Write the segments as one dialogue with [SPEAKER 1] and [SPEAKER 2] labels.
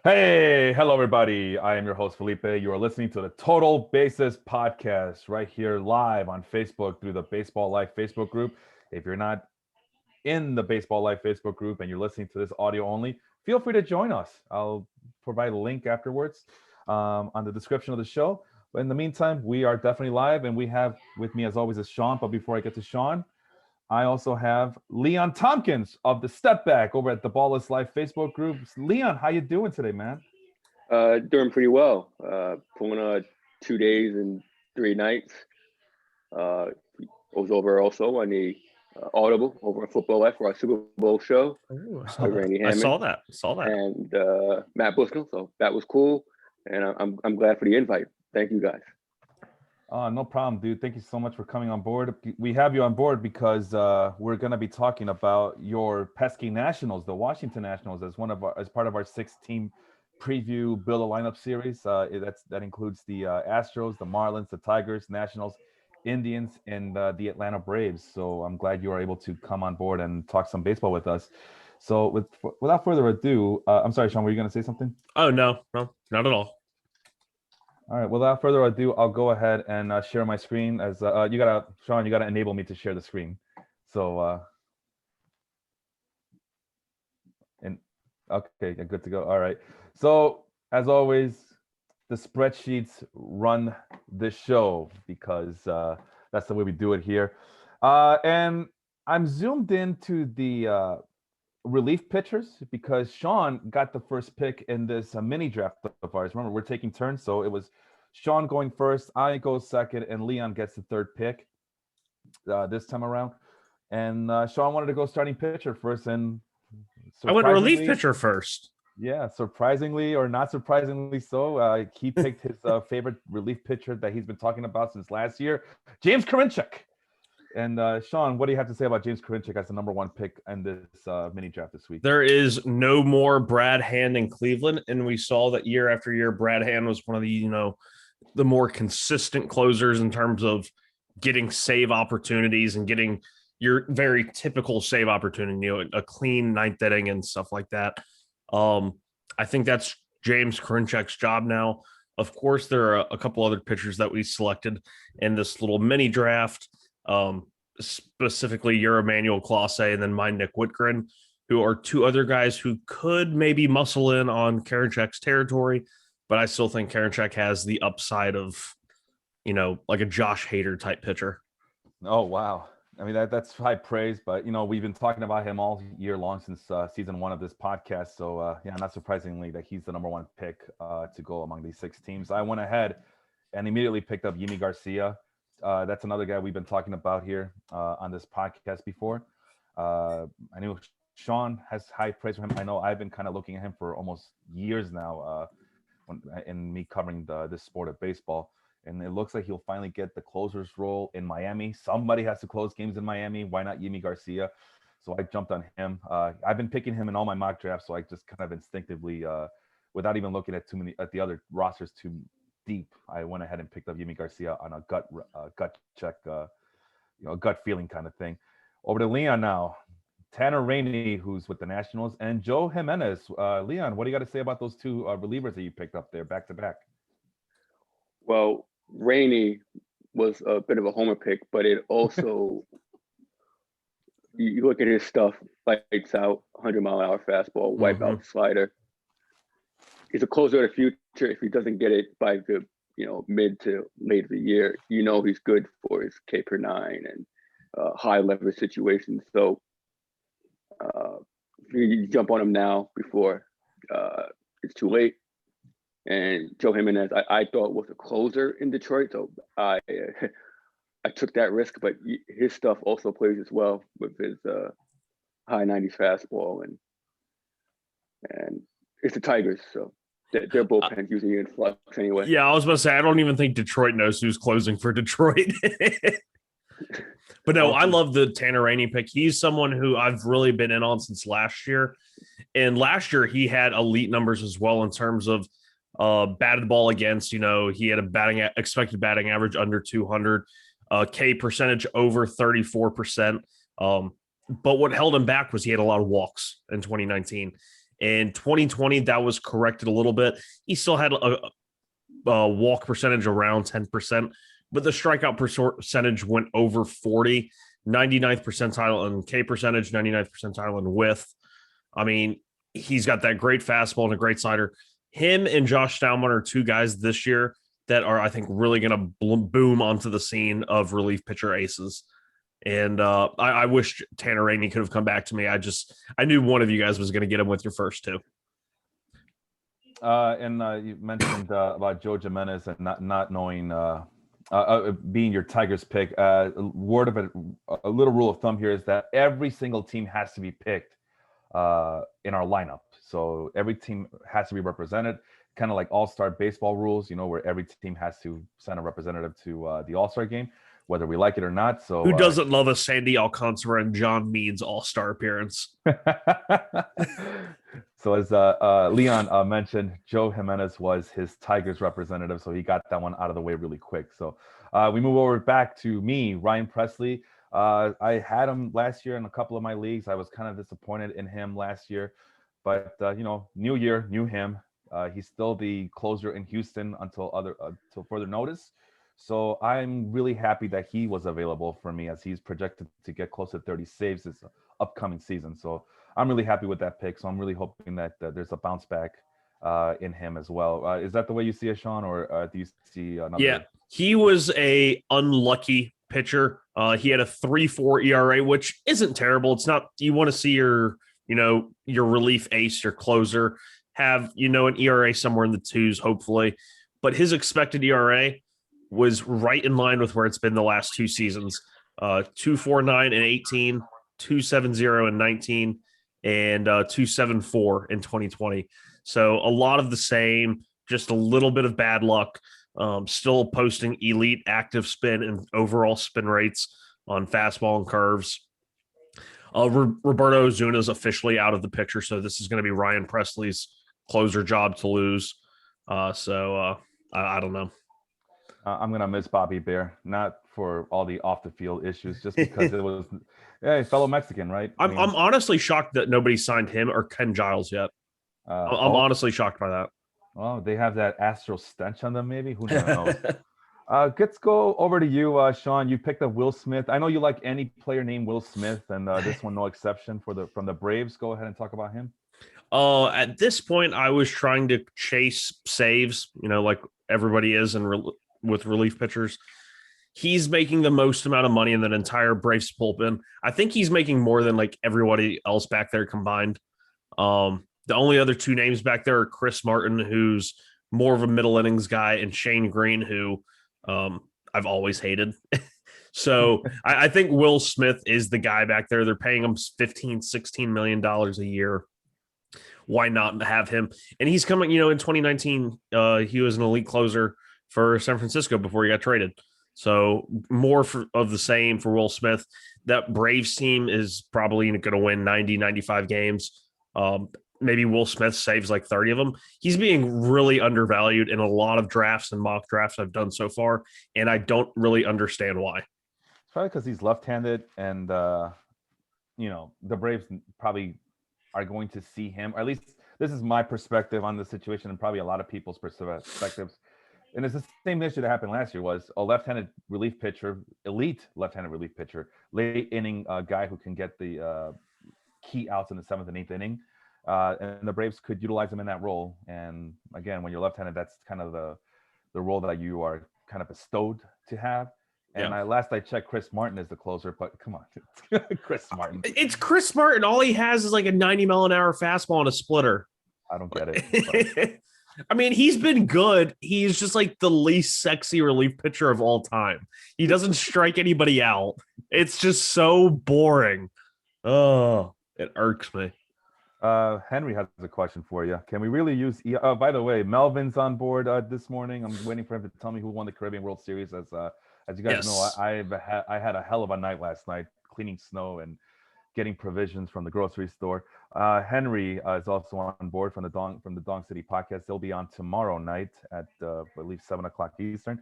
[SPEAKER 1] Hey, hello everybody. I am your host Felipe. You are listening to the Total Basis Podcast right here live on Facebook through the Baseball Life Facebook group. If you're not in the Baseball Life Facebook group and you're listening to this audio only, feel free to join us. I'll provide a link afterwards on the description of the show. But in the meantime, we are definitely live, and we have with me as always is Sean. But before I get to Sean, I also have Leon Tompkins of the Stepback over at the Ballless Life Facebook group. Leon, how you doing today, man?
[SPEAKER 2] Doing pretty well. Pulling 2 days and 3 nights. I was over also on the Audible over at Football Life for our Super Bowl show.
[SPEAKER 3] Ooh,
[SPEAKER 2] Randy Hammond.
[SPEAKER 3] I saw that.
[SPEAKER 2] And Matt Bushnell. So that was cool. And I'm glad for the invite. Thank you guys.
[SPEAKER 1] No problem, dude. Thank you so much for coming on board. We have you on board because we're going to be talking about your pesky Nationals, the Washington Nationals, as part of our 6-team preview build a lineup series. That includes the Astros, the Marlins, the Tigers, Nationals, Indians, and the Atlanta Braves. So I'm glad you are able to come on board and talk some baseball with us. So without further ado, I'm sorry, Sean, were you going to say something?
[SPEAKER 3] Oh, no, not at all.
[SPEAKER 1] All right. Without further ado, I'll go ahead and share my screen. As Sean, you gotta enable me to share the screen. So, okay, good to go. All right. So, as always, the spreadsheets run this show because that's the way we do it here. And I'm zoomed into the relief pitchers because Sean got the first pick in this mini draft of ours. Remember, we're taking turns, so it was Sean going first, I go second, and Leon gets the third pick this time around. And Sean wanted to go starting pitcher first, and
[SPEAKER 3] I went relief pitcher first.
[SPEAKER 1] Yeah, surprisingly or not surprisingly so, he picked his favorite relief pitcher that he's been talking about since last year, James Karinchak. And Sean, what do you have to say about James Karinchak as the number one pick in this mini draft this week?
[SPEAKER 3] There is no more Brad Hand in Cleveland, and we saw that year after year, Brad Hand was one of the more consistent closers in terms of getting save opportunities and getting your very typical save opportunity, a clean ninth inning and stuff like that. I think that's James Karinchak's job now. Of course, there are a couple other pitchers that we selected in this little mini draft. Specifically your Emmanuel Clase and then my Nick Whitgren, who are two other guys who could maybe muscle in on Karinchak's territory, but I still think Karinchak has the upside of, like a Josh Hader type pitcher.
[SPEAKER 1] Oh, wow. I mean, that's high praise, but, we've been talking about him all year long since season 1 of this podcast. So, not surprisingly that he's the number one pick to go among these 6 teams. I went ahead and immediately picked up Yimi Garcia. That's another guy we've been talking about here on this podcast before. I know Sean has high praise for him. I know I've been kind of looking at him for almost years now in me covering this sport of baseball. And it looks like he'll finally get the closer's role in Miami. Somebody has to close games in Miami. Why not Yimi Garcia? So I jumped on him. I've been picking him in all my mock drafts, so I just kind of instinctively, without even looking at the other rosters too deep, I went ahead and picked up Yimi Garcia on a gut check, gut feeling kind of thing. Over to Leon now. Tanner Rainey, who's with the Nationals, and Joe Jimenez. Leon, what do you got to say about those two relievers that you picked up there back to back?
[SPEAKER 2] Well, Rainey was a bit of a homer pick, but it also you look at his stuff, lights out, 100-mile-an-hour fastball, wipeout slider. He's a closer of the future. If he doesn't get it by the mid to late of the year, he's good for his K per 9 and high leverage situations. So you jump on him now before it's too late. And Joe Jimenez, I thought was a closer in Detroit, so I took that risk. But his stuff also plays as well with his high 90s fastball, and it's the Tigers, so their bullpen's usually in flux anyway.
[SPEAKER 3] Yeah, I was about to say I don't even think Detroit knows who's closing for Detroit. But no, I love the Tanner Rainey pick. He's someone who I've really been in on since last year. And last year he had elite numbers as well in terms of batted ball against, he had a expected batting average under 200, K percentage over 34%. But what held him back was he had a lot of walks in 2019. In 2020, that was corrected a little bit. He still had a walk percentage around 10%, but the strikeout percentage went over 40, 99th percentile in K percentage, 99th percentile in width. I mean, he's got that great fastball and a great slider. Him and Josh Stallman are two guys this year that are, I think, really going to boom onto the scene of relief pitcher aces. And I wish Tanner Rainey could have come back to me. I knew one of you guys was going to get him with your first two.
[SPEAKER 1] And you mentioned about Joe Jimenez and not knowing being your Tigers pick. Word of a little rule of thumb here is that every single team has to be picked in our lineup. So every team has to be represented, kind of like all-star baseball rules, where every team has to send a representative to the all-star game, whether we like it or not. So
[SPEAKER 3] who doesn't love a Sandy Alcantara and John Means all-star appearance?
[SPEAKER 1] So as Leon mentioned, Joe Jimenez was his Tigers representative, so he got that one out of the way really quick. So we move over back to me, Ryan Presley. I had him last year in a couple of my leagues. I was kind of disappointed in him last year, but new year, new him. He's still the closer in Houston until further notice. So I'm really happy that he was available for me, as he's projected to get close to 30 saves this upcoming season. So I'm really happy with that pick. So I'm really hoping that there's a bounce back in him as well. Is that the way you see it, Sean, or do you see another?
[SPEAKER 3] Yeah, he was a unlucky pitcher. He had a 3.4 ERA, which isn't terrible. It's not, you want to see your relief ace, your closer, have, an ERA somewhere in the twos, hopefully. But his expected ERA was right in line with where it's been the last two seasons. 2.49 in 18, 2.70 in 19, and 2.74 in 2020. So a lot of the same, just a little bit of bad luck. Still posting elite active spin and overall spin rates on fastball and curves. Roberto Ozuna is officially out of the picture, so this is going to be Ryan Presley's closer job to lose. I don't know.
[SPEAKER 1] I'm going to miss Bobby Bear, not for all the off the field issues, just because it was a fellow Mexican, right?
[SPEAKER 3] I'm honestly shocked that nobody signed him or Ken Giles yet. I'm honestly shocked by that.
[SPEAKER 1] Well, they have that Astro stench on them, maybe. Who knows? Let's go over to you, Sean. You picked up Will Smith. I know you like any player named Will Smith, and this one no exception from the Braves. Go ahead and talk about him.
[SPEAKER 3] At this point, I was trying to chase saves, like everybody is, with relief pitchers. He's making the most amount of money in that entire Braves bullpen. I think he's making more than like everybody else back there combined. The only other two names back there are Chris Martin, who's more of a middle innings guy, and Shane Green, who I've always hated. So I think Will Smith is the guy back there. They're paying him $15-16 million a year. Why not have him? And he's coming, in 2019, he was an elite closer for San Francisco before he got traded. So more of the same for Will Smith. That Braves team is probably going to win 90, 95 games. Maybe Will Smith saves like 30 of them. He's being really undervalued in a lot of drafts and mock drafts I've done so far, and I don't really understand why.
[SPEAKER 1] It's probably because he's left-handed, and the Braves probably are going to see him, or at least this is my perspective on the situation, and probably a lot of people's perspectives. And it's the same issue that happened last year, was a left-handed relief pitcher, elite left-handed relief pitcher, late inning guy who can get the key outs in the 7th and 8th inning. And the Braves could utilize him in that role. And again, when you're left-handed, that's kind of the role that you are kind of bestowed to have. And last I checked, Chris Martin is the closer, but come on, Chris Martin.
[SPEAKER 3] It's Chris Martin. All he has is like a 90-mile-an-hour fastball and a splitter.
[SPEAKER 1] I don't get it.
[SPEAKER 3] I mean, he's been good. He's just like the least sexy relief pitcher of all time. He doesn't strike anybody out. It's just so boring. Oh, it irks me.
[SPEAKER 1] Henry has a question for you. Can we really use? By the way, Melvin's on board this morning. I'm waiting for him to tell me who won the Caribbean World Series. As you guys know, I had a hell of a night last night, cleaning snow and getting provisions from the grocery store. Henry is also on board from the Dong City Podcast. They'll be on tomorrow night at I believe 7:00 Eastern.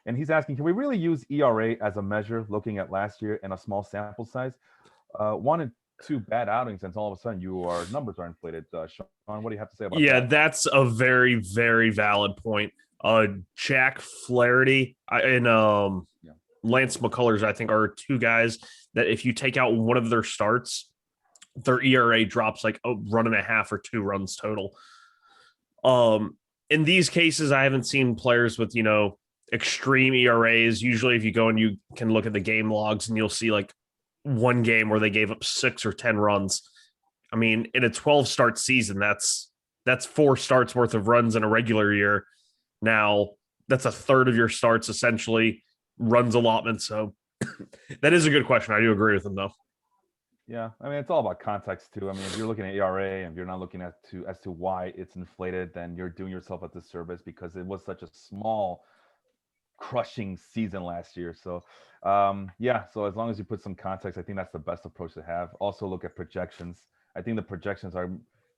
[SPEAKER 1] And he's asking, can we really use ERA as a measure, looking at last year and a small sample size? One, 2 bad outings, and all of a sudden your numbers are inflated. Sean, what do you have to say about
[SPEAKER 3] Yeah,
[SPEAKER 1] that?
[SPEAKER 3] that's a very, very valid point. Jack Flaherty and Lance McCullers, I think, are 2 guys that if you take out one of their starts, their ERA drops like a run and a half or 2 runs total. In these cases, I haven't seen players with, extreme ERAs. Usually if you go and you can look at the game logs and you'll see like one game where they gave up 6 or 10 runs. I mean, in a 12 start season, that's 4 starts worth of runs in a regular year. Now that's a third of your starts, essentially runs allotment. So that is a good question. I do agree with him though.
[SPEAKER 1] Yeah, I mean, it's all about context too. I mean, if you're looking at ERA and you're not looking as to why it's inflated, then you're doing yourself a disservice because it was such a small, crushing season last year. So, yeah. So as long as you put some context, I think that's the best approach to have. Also, look at projections. I think the projections are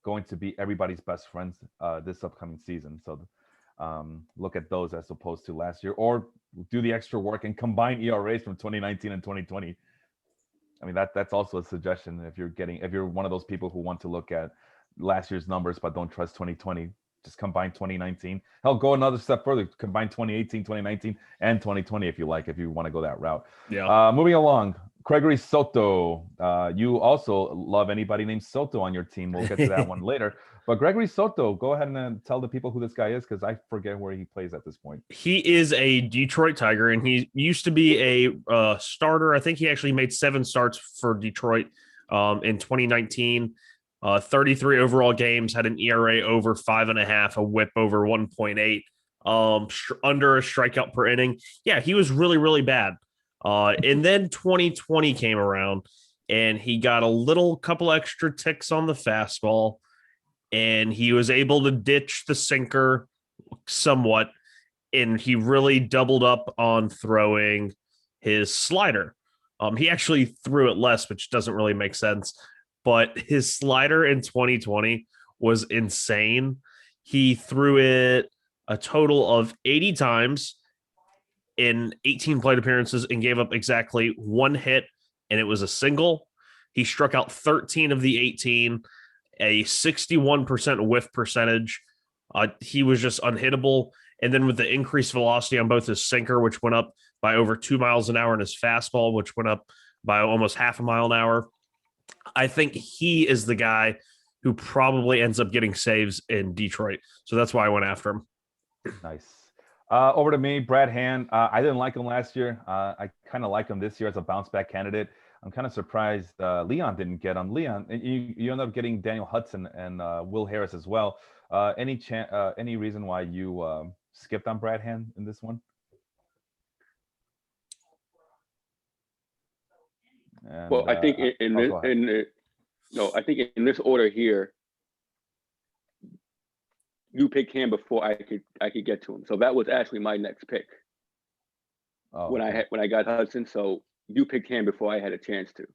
[SPEAKER 1] going to be everybody's best friends this upcoming season. So, look at those as opposed to last year, or do the extra work and combine ERAs from 2019 and 2020. I mean, that's also a suggestion if you're one of those people who want to look at last year's numbers but don't trust 2020, just combine 2019. Hell, go another step further, combine 2018, 2019, and 2020 if you want to go that route.
[SPEAKER 3] Yeah.
[SPEAKER 1] Moving along, Gregory Soto. You also love anybody named Soto on your team. We'll get to that one later. But Gregory Soto, go ahead and tell the people who this guy is because I forget where he plays at this point.
[SPEAKER 3] He is a Detroit Tiger, and he used to be a starter. I think he actually made 7 starts for Detroit in 2019. 33 overall games, had an ERA over 5.5, a WHIP over 1.8, under a strikeout per inning. Yeah, he was really, really bad. And then 2020 came around, and he got a couple extra ticks on the fastball, and he was able to ditch the sinker somewhat, and he really doubled up on throwing his slider. He actually threw it less, which doesn't really make sense, but his slider in 2020 was insane. He threw it a total of 80 times in 18 plate appearances and gave up exactly 1 hit, and it was a single. He struck out 13 of the 18, a 61% whiff percentage. He was just unhittable. And then with the increased velocity on both his sinker, which went up by over 2 miles an hour, and his fastball, which went up by almost 0.5 mile an hour, I think he is the guy who probably ends up getting saves in Detroit. So that's why I went after him.
[SPEAKER 1] Nice. Over to me, Brad Hand. I didn't like him last year. I kind of like him this year as a bounce back candidate. I'm kind of surprised Leon didn't get him. Leon, you end up getting Daniel Hudson and Will Harris as well. Any reason why you skipped on Brad Hand in this one? And,
[SPEAKER 2] well, I think I think in this order here, you picked him before I could get to him. So that was actually my next pick. When I got Hudson, so you picked him before I had a chance to.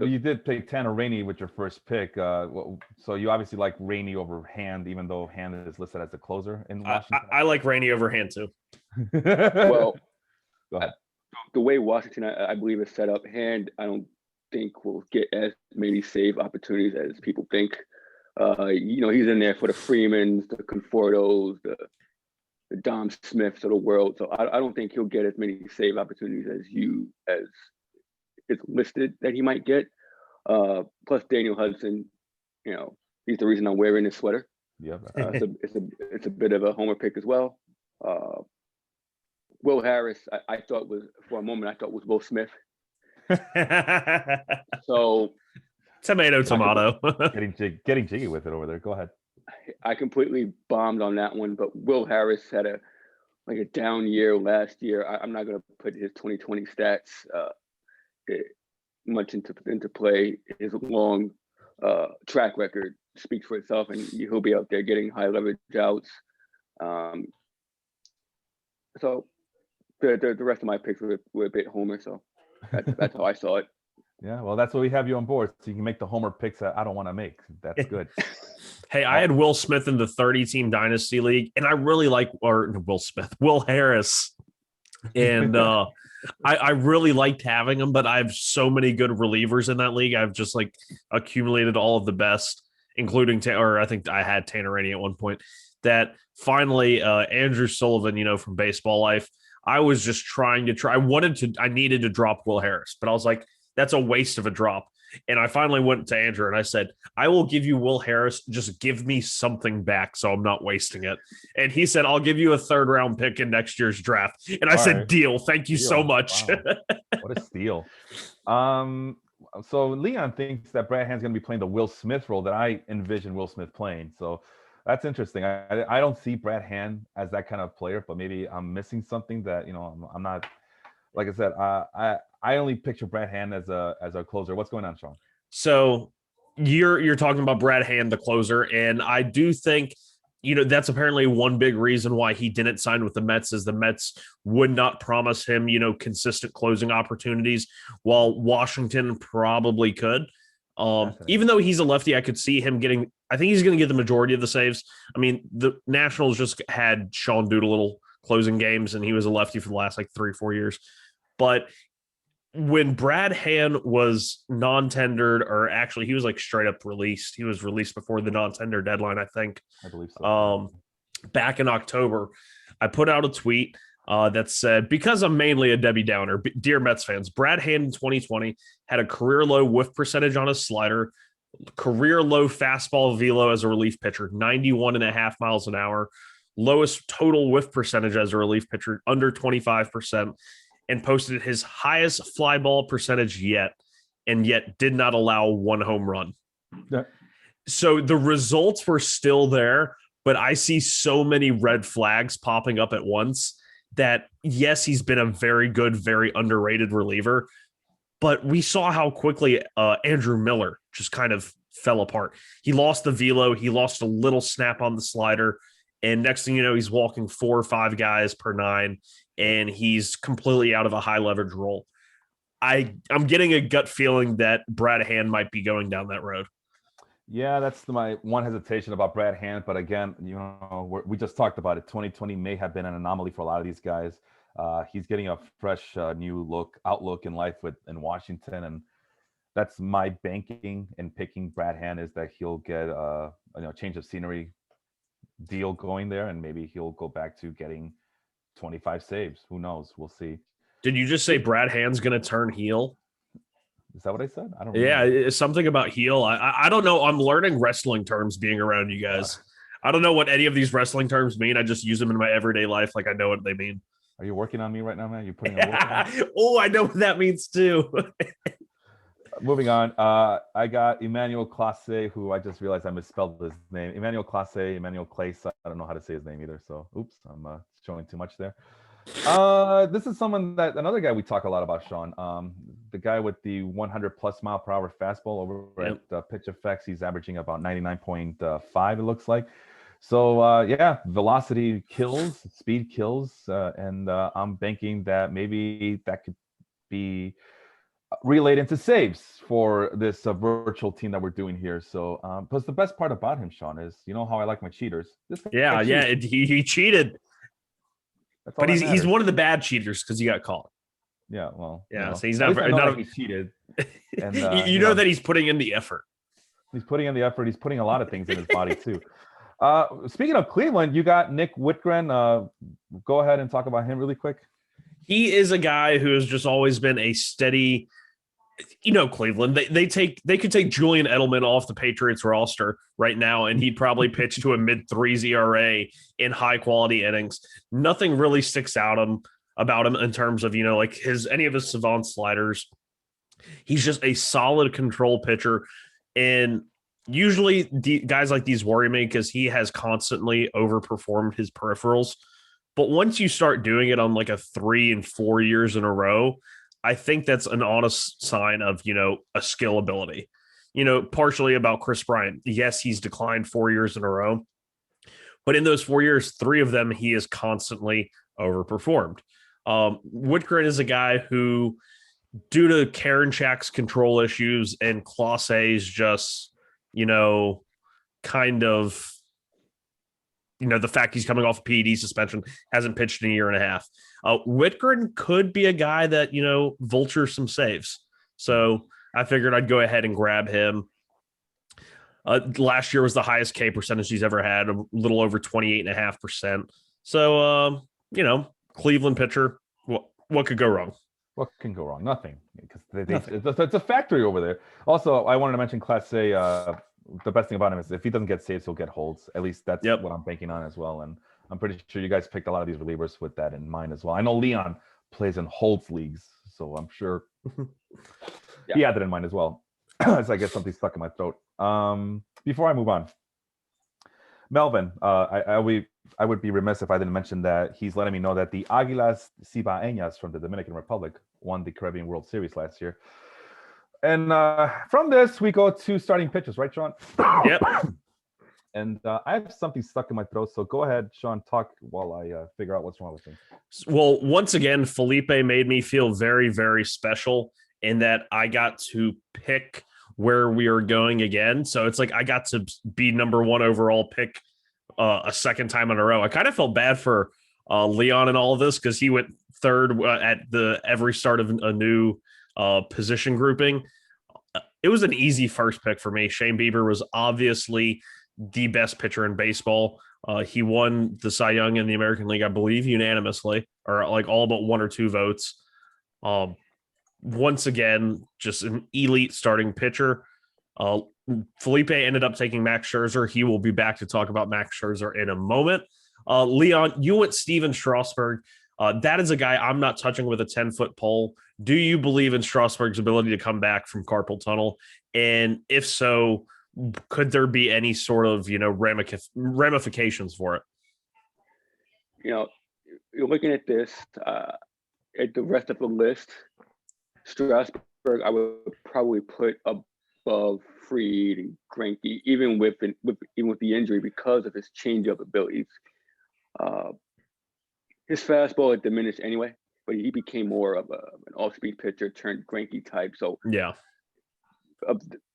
[SPEAKER 1] You did pick Tanner Rainey with your first pick. So you obviously like Rainey over Hand, even though Hand is listed as a closer in Washington.
[SPEAKER 3] I like Rainey over Hand too.
[SPEAKER 2] Well,
[SPEAKER 1] go ahead.
[SPEAKER 2] The way Washington, I believe, is set up, Hand, I don't think will get as many save opportunities as people think. He's in there for the Freemans, the Confortos, the Dom Smiths of the world. So I don't think he'll get as many save opportunities as it's listed that he might get. Plus Daniel Hudson, he's the reason I'm wearing this sweater.
[SPEAKER 1] Yeah,
[SPEAKER 2] it's a bit of a homer pick as well. Will Harris, I thought was Will Smith. So
[SPEAKER 3] tomato.
[SPEAKER 1] getting jiggy with it over there. Go ahead.
[SPEAKER 2] I completely bombed on that one, but Will Harris had a down year last year. I'm not going to put his 2020 stats much into play. His long track record speaks for itself, and he'll be out there getting high leverage outs. So the rest of my picks were a bit homer. So that's how I saw it.
[SPEAKER 1] Yeah, well, that's what we have you on board, so you can make the homer picks that I don't want to make. That's good.
[SPEAKER 3] Hey, I had Will Smith in the 30-team Dynasty League, and I really like Will Harris. And I really liked having him, but I have so many good relievers in that league. I've just like accumulated all of the best, including or I think I had Tanner Rainey at one point. That finally, Andrew Sullivan, from Baseball Life. I was just trying to try. I needed to drop Will Harris, but I was like, that's a waste of a drop. And I finally went to Andrew and I said, I will give you Will Harris. Just give me something back so I'm not wasting it. And he said, I'll give you a 3rd round pick in next year's draft. And I said, deal. Thank you so much.
[SPEAKER 1] Wow. What a steal. So Leon thinks that Brad Hand's going to be playing the Will Smith role that I envision Will Smith playing. So that's interesting. I don't see Brad Hand as that kind of player, but maybe I'm missing something that, I'm not, like I said, I only picture Brad Hand as a closer. What's going on, Sean?
[SPEAKER 3] So you're talking about Brad Hand, the closer, and I do think that's apparently one big reason why he didn't sign with the Mets is the Mets would not promise him consistent closing opportunities, while Washington probably could. Even though he's a lefty, I could see him getting. I think he's going to get the majority of the saves. I mean, the Nationals just had Sean Doolittle closing games, and he was a lefty for the last 3-4 years. But when Brad Hand was non-tendered, or actually he was straight up released. He was released before the non-tender deadline, I think.
[SPEAKER 1] I believe so.
[SPEAKER 3] Back in October, I put out a tweet that said, because I'm mainly a Debbie Downer, dear Mets fans, Brad Hand in 2020 had a career low whiff percentage on his slider, career low fastball velo as a relief pitcher, 91.5 miles an hour, lowest total whiff percentage as a relief pitcher, under 25%. And posted his highest fly ball percentage yet, and yet did not allow one home run.
[SPEAKER 1] Yeah.
[SPEAKER 3] So the results were still there, but I see so many red flags popping up at once that, yes, he's been a very good, very underrated reliever, but we saw how quickly Andrew Miller just kind of fell apart. He lost the velo, he lost a little snap on the slider, and next thing you know, he's walking 4 or 5 guys per 9, and he's completely out of a high leverage role. I'm getting a gut feeling that Brad Hand might be going down that road.
[SPEAKER 1] Yeah, that's my one hesitation about Brad Hand. But again, we just talked about it. 2020 may have been an anomaly for a lot of these guys. He's getting a fresh new outlook in life in Washington, and that's my banking and picking Brad Hand is that he'll get a change of scenery deal going there, and maybe he'll go back to getting 25 saves. Who knows? We'll see.
[SPEAKER 3] Did you just say Brad Hand's going to turn heel?
[SPEAKER 1] Is that what I said? I don't know.
[SPEAKER 3] Yeah, it's something about heel. I don't know. I'm learning wrestling terms being around you guys. I don't know what any of these wrestling terms mean. I just use them in my everyday life like I know what they mean.
[SPEAKER 1] Are you working on me right now, man? You're putting a
[SPEAKER 3] Oh, I know what that means too.
[SPEAKER 1] Moving on, I got Emmanuel Clase, who I just realized I misspelled his name. Emmanuel Clase, Emmanuel Clase. I don't know how to say his name either. So, oops, I'm showing too much there. This is another guy we talk a lot about, Sean. The guy with the 100+ mile per hour fastball over at Pitch Effects. He's averaging about 99.5, it looks like. So, velocity kills, speed kills, and I'm banking that maybe that could be relayed into saves for this virtual team that we're doing here. So, plus the best part about him, Sean, is how I like my cheaters.
[SPEAKER 3] He cheated, but he's one of the bad cheaters because he got caught.
[SPEAKER 1] Yeah, well,
[SPEAKER 3] so he's not
[SPEAKER 1] he cheated, and
[SPEAKER 3] that he's putting in the effort.
[SPEAKER 1] He's putting in the effort. He's putting a lot of things in his body too. Speaking of Cleveland, you got Nick Whitgren. Go ahead and talk about him really quick.
[SPEAKER 3] He is a guy who has just always been a steady. Cleveland, they could take Julian Edelman off the Patriots roster right now, and he'd probably pitch to a mid-3s ERA in high quality innings. Nothing really sticks out about him in terms of any of his savant sliders. He's just a solid control pitcher, and usually guys like these worry me because he has constantly overperformed his peripherals. But once you start doing it on a 3 and 4 years in a row, I think that's an honest sign of, a skill ability, partially about Chris Bryant. Yes, he's declined 4 years in a row, but in those 4 years, 3 of them, he has constantly overperformed. Whitgren is a guy who, due to Karinchak's control issues and Clase's just, kind of the fact he's coming off a PED suspension, hasn't pitched in a year and a half. Whitgren could be a guy that, vultures some saves. So I figured I'd go ahead and grab him. Last year was the highest K percentage he's ever had, a little over 28.5%. So, Cleveland pitcher, what could go wrong?
[SPEAKER 1] What can go wrong? Nothing, because it's a factory over there. Also, I wanted to mention Class A. The best thing about him is if he doesn't get saves, he'll get holds. At least that's what I'm banking on as well. And I'm pretty sure you guys picked a lot of these relievers with that in mind as well. I know Leon plays in holds leagues, so I'm sure he had that in mind as well. As I get something stuck in my throat. Before I move on, Melvin, I would be remiss if I didn't mention that he's letting me know that the Águilas Cibaeñas from the Dominican Republic won the Caribbean World Series last year. And from this, we go to starting pitchers, right, Sean?
[SPEAKER 3] Yep.
[SPEAKER 1] And I have something stuck in my throat, so go ahead, Sean, talk while I figure out what's wrong with me.
[SPEAKER 3] Well, once again, Felipe made me feel very, very special in that I got to pick where we are going again. So it's like I got to be number one overall pick a second time in a row. I kind of felt bad for Leon in all of this because he went third at every start of a new position grouping. It was an easy first pick for me. Shane Bieber was obviously the best pitcher in baseball. He won the Cy Young in the American League, I believe, unanimously, or like all but one or two votes. Once again, just an elite starting pitcher. Felipe ended up taking Max Scherzer. He will be back to talk about Max Scherzer in a moment. Leon, you went Steven Strasburg. That is a guy I'm not touching with a 10-foot pole. Do you believe in Strasburg's ability to come back from carpal tunnel? And if so, could there be any sort of, ramifications for it?
[SPEAKER 2] You're looking at this, at the rest of the list, Strasburg, I would probably put above Fried and Greinke, even with the injury, because of his changeup abilities. His fastball had diminished anyway, but he became more of an off-speed pitcher turned Greinke type. So
[SPEAKER 3] yeah,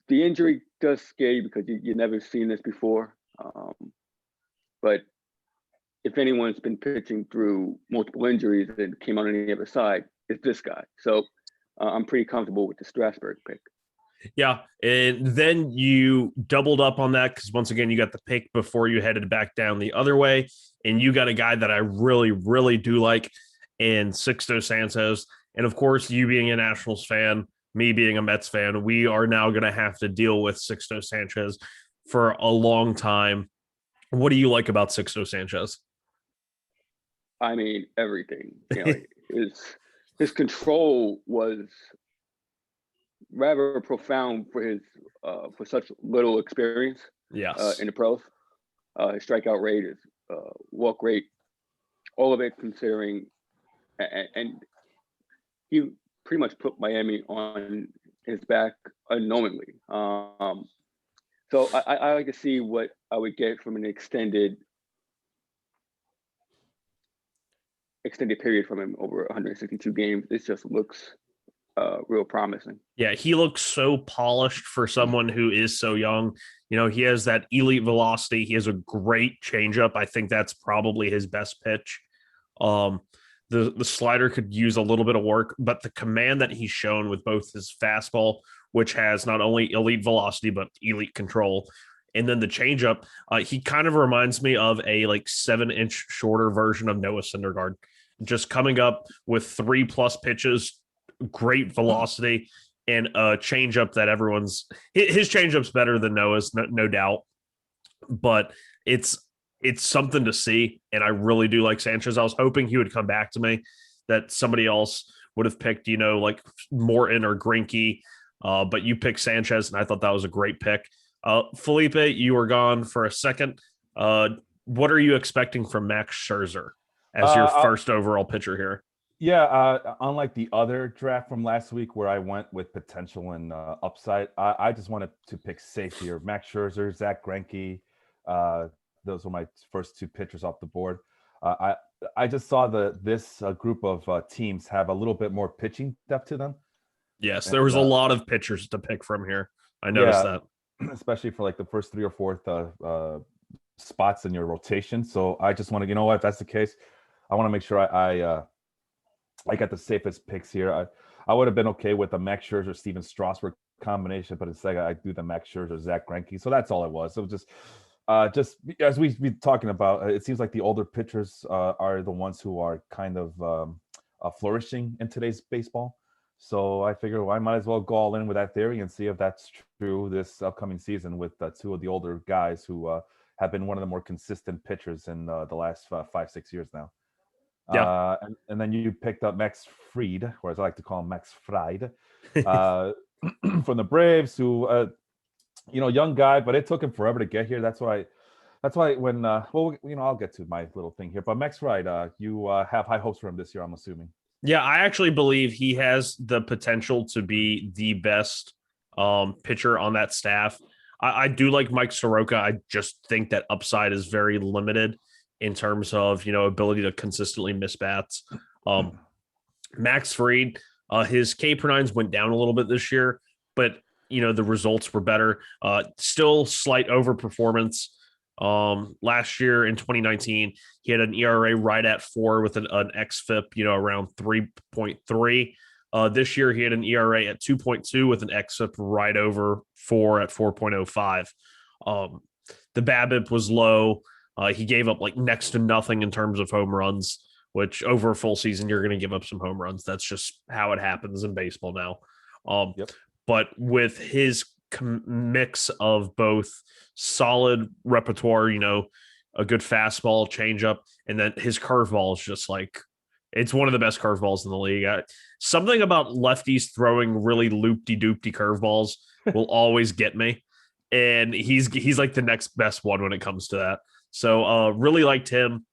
[SPEAKER 2] the injury does scare you because you've never seen this before. But if anyone's been pitching through multiple injuries and came out on the other side, it's this guy. So I'm pretty comfortable with the Strasburg pick.
[SPEAKER 3] Yeah, and then you doubled up on that because once again, you got the pick before you headed back down the other way, and you got a guy that I really, really do like in Sixto Sanchez. And of course, you being a Nationals fan, me being a Mets fan, we are now going to have to deal with Sixto Sanchez for a long time. What do you like about Sixto Sanchez?
[SPEAKER 2] I mean, everything. His control was rather profound for his for such little experience.
[SPEAKER 3] Yes.
[SPEAKER 2] In the pros. His strikeout rate, his walk rate, all of it considering, and he pretty much put Miami on his back unknowingly. So I like to see what I would get from an extended period from him over 162 games. This just looks real promising.
[SPEAKER 3] Yeah, he looks so polished for someone who is so young. He has that elite velocity. He has a great changeup. I think that's probably his best pitch. The slider could use a little bit of work, but the command that he's shown with both his fastball, which has not only elite velocity, but elite control, and then the changeup, he kind of reminds me of a 7-inch shorter version of Noah Syndergaard, just coming up with 3+ pitches, great velocity, and a changeup that his changeup's better than Noah's, no doubt, but it's something to see. And I really do like Sanchez. I was hoping he would come back to me, that somebody else would have picked, like Morton or Greinke, but you picked Sanchez, and I thought that was a great pick. Felipe, you were gone for a second. What are you expecting from Max Scherzer as your first overall pitcher here?
[SPEAKER 1] Yeah, unlike the other draft from last week where I went with potential and upside, I just wanted to pick safe here. Max Scherzer, Zach Greinke, those were my first two pitchers off the board. I just saw this group of teams have a little bit more pitching depth to them.
[SPEAKER 3] Yes, there was a lot of pitchers to pick from here. I noticed that.
[SPEAKER 1] Especially for the first 3 or 4th spots in your rotation. So I just want to, you know what, if that's the case, I want to make sure I got the safest picks here. I would have been okay with the Max Scherzer, Steven Strasburg combination, but instead I do the Max Scherzer, Zach Greinke. So that's all it was. So just as we've been talking about, it seems like the older pitchers are the ones who are kind of flourishing in today's baseball. So I figure, well, I might as well go all in with that theory and see if that's true this upcoming season with two of the older guys who have been one of the more consistent pitchers in the last 5-6 years now.
[SPEAKER 3] Yeah.
[SPEAKER 1] And then you picked up Max Fried, or as I like to call him, Max Fried, from the Braves, who, young guy, but it took him forever to get here. That's why when, I'll get to my little thing here. But Max Fried, you have high hopes for him this year, I'm assuming.
[SPEAKER 3] Yeah, I actually believe he has the potential to be the best pitcher on that staff. I do like Mike Soroka. I just think that upside is very limited in terms of, ability to consistently miss bats. Max Fried, his K per nines went down a little bit this year, but the results were better. Still slight overperformance. Last year in 2019, he had an ERA right at 4 with an xFIP, around 3.3. This year he had an ERA at 2.2 with an xFIP right over 4 at 4.05. The BABIP was low. He gave up like next to nothing in terms of home runs, which over a full season, you're going to give up some home runs. That's just how it happens in baseball now.
[SPEAKER 1] Yep.
[SPEAKER 3] But with his mix of both solid repertoire, a good fastball, changeup, and then his curveball is just like, it's one of the best curveballs in the league. Something about lefties throwing really loopty-doopty curveballs will always get me. And he's like the next best one when it comes to that. So really liked him.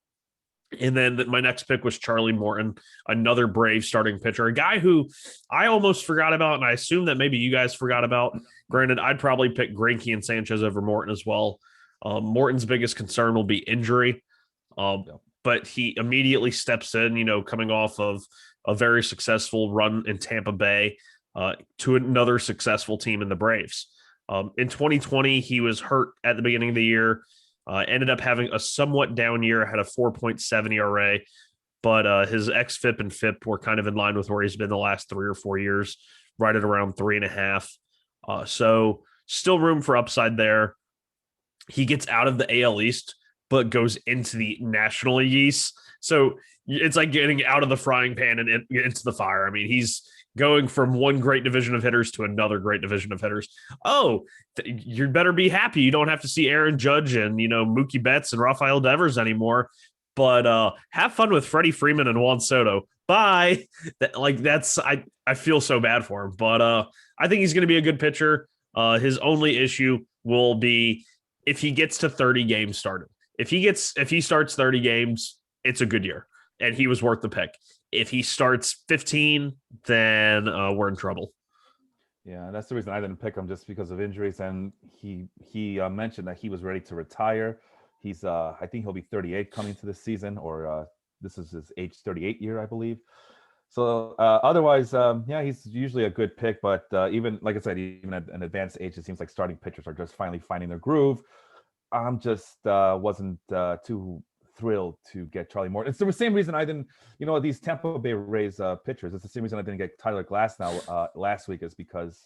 [SPEAKER 3] And then my next pick was Charlie Morton, another Brave starting pitcher, a guy who I almost forgot about, and I assume that maybe you guys forgot about. Granted, I'd probably pick Greinke and Sanchez over Morton as well. Morton's biggest concern will be injury, but he immediately steps in, coming off of a very successful run in Tampa Bay to another successful team in the Braves. In 2020, he was hurt at the beginning of the year. Ended up having a somewhat down year, had a 4.7 ERA, but his xFIP and FIP were kind of in line with where he's been the last 3 or 4 years, right at around 3.5. So still room for upside there. He gets out of the AL East, but goes into the National League East. So it's like getting out of the frying pan and into the fire. I mean, he's going from one great division of hitters to another great division of hitters. Oh, you better be happy. You don't have to see Aaron Judge and, Mookie Betts and Rafael Devers anymore, but have fun with Freddie Freeman and Juan Soto. Bye. I feel so bad for him, but I think he's going to be a good pitcher. His only issue will be if he gets to 30 games started. If he starts 30 games, it's a good year and he was worth the pick. If he starts 15, then we're in trouble.
[SPEAKER 1] Yeah, that's the reason I didn't pick him, just because of injuries. And he mentioned that he was ready to retire. He's I think he'll be 38 coming to this season, or this is his age 38 year, I believe. So otherwise, he's usually a good pick. But even like I said, even at an advanced age, it seems like starting pitchers are just finally finding their groove. I'm just wasn't too thrilled to get Charlie Morton. It's the same reason I didn't, these Tampa Bay Rays pitchers. It's the same reason I didn't get Tyler Glasnow last week, is because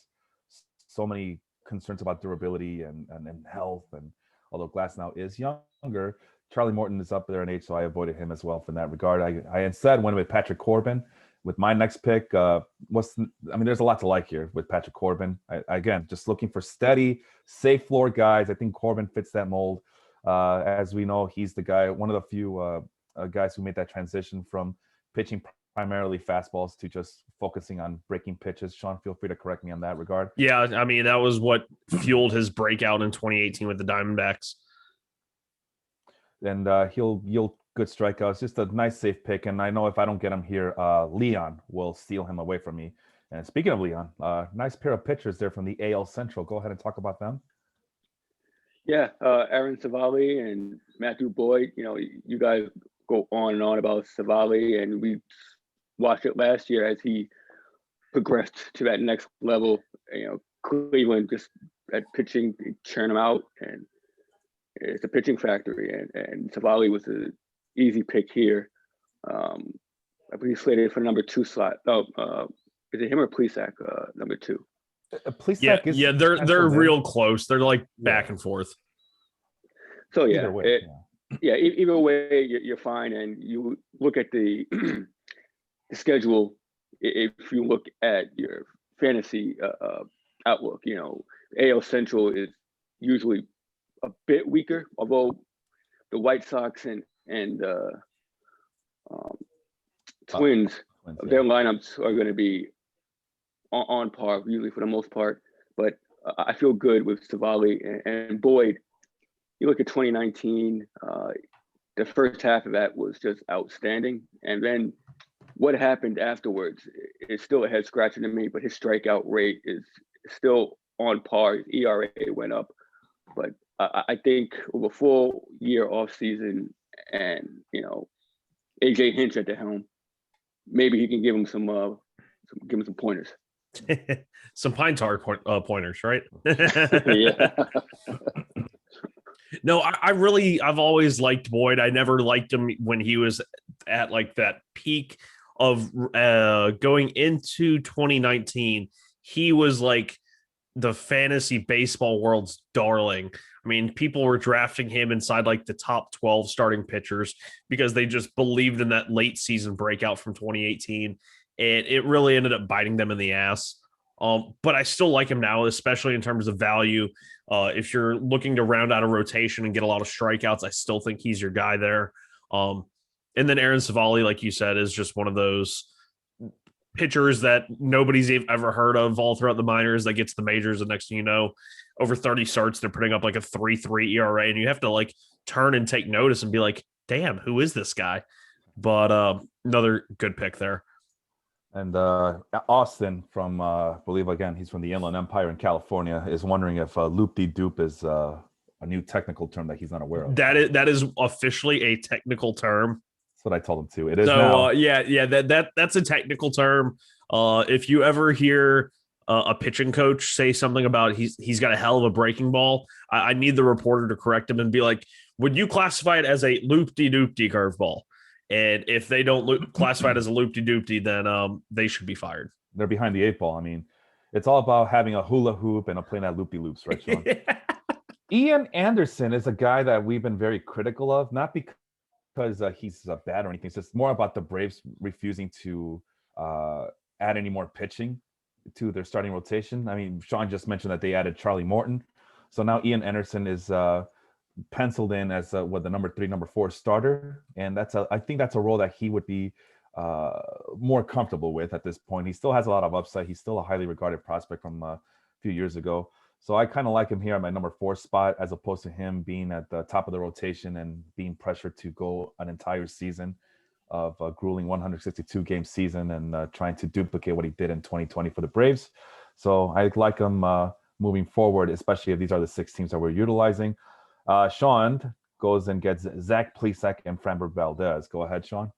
[SPEAKER 1] so many concerns about durability and health. And although Glasnow is younger, Charlie Morton is up there in age, so I avoided him as well from that regard. I instead went with Patrick Corbin with my next pick. There's a lot to like here with Patrick Corbin. Again, just looking for steady, safe floor guys. I think Corbin fits that mold. As we know, he's the guy, one of the few guys who made that transition from pitching primarily fastballs to just focusing on breaking pitches. Sean, feel free to correct me on that regard.
[SPEAKER 3] Yeah, that was what fueled his breakout in 2018 with the Diamondbacks.
[SPEAKER 1] And he'll yield good strikeouts. Just a nice, safe pick. And I know if I don't get him here, Leon will steal him away from me. And speaking of Leon, nice pair of pitchers there from the AL Central. Go ahead and talk about them.
[SPEAKER 2] Yeah, Aaron Savali and Matthew Boyd. You guys go on and on about Savali, and we watched it last year as he progressed to that next level. Cleveland just at pitching churn him out, and it's a pitching factory, and Savali was an easy pick here. I believe he's slated for number 2 slot. Is it him or Plesac, number 2?
[SPEAKER 1] Plesac
[SPEAKER 3] they're real close. They're like back and forth.
[SPEAKER 2] So either way, either way, you're fine. And you look at the the schedule. If you look at your fantasy outlook, AL Central is usually a bit weaker, although the White Sox and Twins, their lineups are going to be on par usually for the most part. But I feel good with Savali and Boyd. You look at 2019, the first half of that was just outstanding, and then what happened afterwards is still a head scratcher to me. But his strikeout rate is still on par. His ERA went up, but I think with a full year off season and AJ Hinch at the helm, maybe he can give him some pointers.
[SPEAKER 3] Some pine tar pointers, right?
[SPEAKER 2] Yeah.
[SPEAKER 3] No, I've always liked Boyd. I never liked him when he was at like that peak of going into 2019. He was like the fantasy baseball world's darling. I mean, people were drafting him inside like the top 12 starting pitchers because they just believed in that late season breakout from 2018. And it really ended up biting them in the ass. But I still like him now, especially in terms of value. If you're looking to round out a rotation and get a lot of strikeouts, I still think he's your guy there. And then Aaron Savali, like you said, is just one of those pitchers that nobody's ever heard of all throughout the minors that gets the majors. And next thing you know, over 30 starts, they're putting up like a 3.3 ERA. And you have to like turn and take notice and be like, damn, who is this guy? But another good pick there.
[SPEAKER 1] And Austin from, I believe, again, he's from the Inland Empire in California, is wondering if loop-de-doop is a new technical term that he's not aware of.
[SPEAKER 3] That is officially a technical term.
[SPEAKER 1] That's what I told him too. It is now.
[SPEAKER 3] That's a technical term. If you ever hear a pitching coach say something about he's got a hell of a breaking ball, I need the reporter to correct him and be like, would you classify it as a loop-de-doop-de curveball? And if they don't classify it as a loop-de-doop-de, then they should be fired.
[SPEAKER 1] They're behind the 8 ball. I mean, it's all about having a hula hoop and playing at loop-de-loops, right, Sean? Ian Anderson is a guy that we've been very critical of, not because he's bad or anything. It's just more about the Braves refusing to add any more pitching to their starting rotation. I mean, Sean just mentioned that they added Charlie Morton. So now Ian Anderson is penciled in as the number 3, number 4 starter, and I think that's a role that he would be more comfortable with at this point. He still has a lot of upside. He's still a highly regarded prospect from a few years ago, so I kind of like him here at my number 4 spot, as opposed to him being at the top of the rotation and being pressured to go an entire season of a grueling 162 game season and trying to duplicate what he did in 2020 for the Braves. So I like him moving forward, especially if these are the 6 teams that we're utilizing. Sean goes and gets Zach Plesac and Framber Valdez. Go ahead, Sean.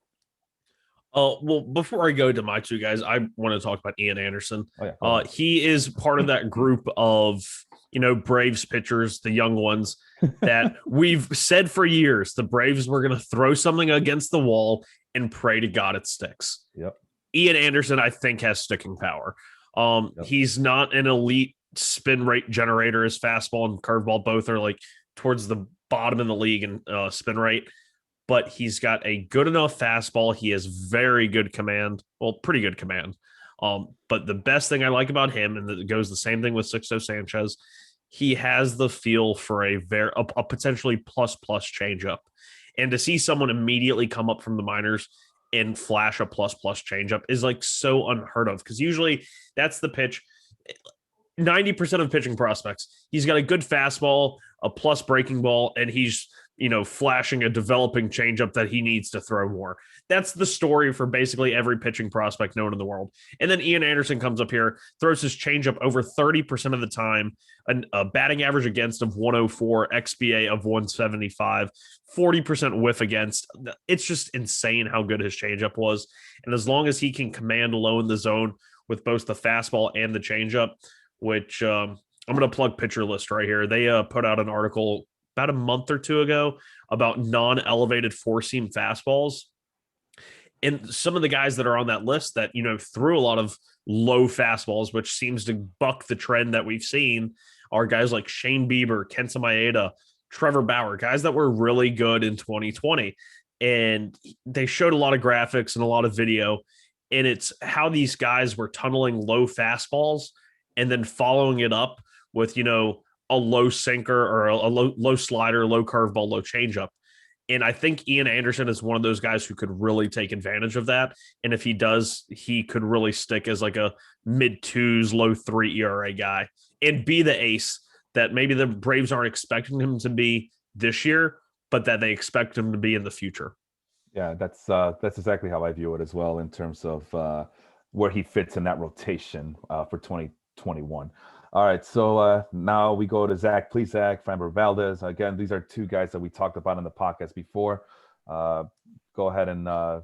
[SPEAKER 3] Well, before I go to my 2 guys, I want to talk about Ian Anderson.
[SPEAKER 1] Oh, yeah.
[SPEAKER 3] He is part of that group of, Braves pitchers, the young ones that we've said for years, the Braves were going to throw something against the wall and pray to God it sticks.
[SPEAKER 1] Yep.
[SPEAKER 3] Ian Anderson, I think, has sticking power.
[SPEAKER 1] Yep.
[SPEAKER 3] He's not an elite spin rate generator. His fastball and curveball both are like towards the bottom in the league in spin rate, but he's got a good enough fastball. He has very good command. Well, pretty good command. But the best thing I like about him, and it goes the same thing with Sixto Sanchez, he has the feel for a potentially plus changeup. And to see someone immediately come up from the minors and flash a plus changeup is like so unheard of, because usually that's the pitch. 90% of pitching prospects, he's got a good fastball, a plus breaking ball, and he's flashing a developing changeup that he needs to throw more. That's the story for basically every pitching prospect known in the world. And then Ian Anderson comes up here, throws his changeup over 30% of the time, a batting average against of 104, XBA of 175, 40% whiff against. It's just insane how good his changeup was. And as long as he can command low in the zone with both the fastball and the changeup, which I'm going to plug Pitcher List right here. They put out an article about a month or two ago about non-elevated four-seam fastballs. And some of the guys that are on that list that, threw a lot of low fastballs, which seems to buck the trend that we've seen, are guys like Shane Bieber, Kenta Maeda, Trevor Bauer, guys that were really good in 2020. And they showed a lot of graphics and a lot of video. And it's how these guys were tunneling low fastballs and then following it up with, a low sinker or a low slider, low curveball, low changeup. And I think Ian Anderson is one of those guys who could really take advantage of that. And if he does, he could really stick as like a mid-2s, low-3 ERA guy and be the ace that maybe the Braves aren't expecting him to be this year, but that they expect him to be in the future.
[SPEAKER 1] Yeah, that's exactly how I view it as well in terms of where he fits in that rotation for 2021. All right, so now we go to Zach. Please, Zach, Framber Valdez. Again, these are two guys that we talked about in the podcast before. Go ahead and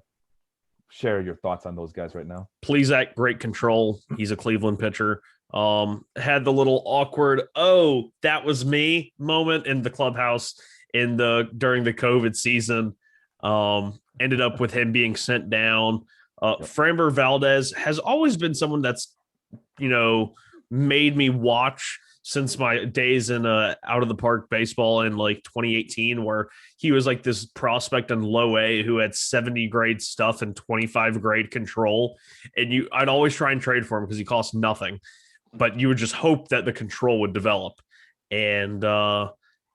[SPEAKER 1] share your thoughts on those guys right now.
[SPEAKER 3] Please, Zach, great control. He's a Cleveland pitcher. Had the little awkward, "Oh, that was me" moment in the clubhouse during the COVID season. Ended up with him being sent down. Framber Valdez has always been someone that's, made me watch since my days in out of the park baseball in like 2018, where he was like this prospect in low A who had 70 grade stuff and 25 grade control. And I'd always try and trade for him because he cost nothing, but you would just hope that the control would develop. And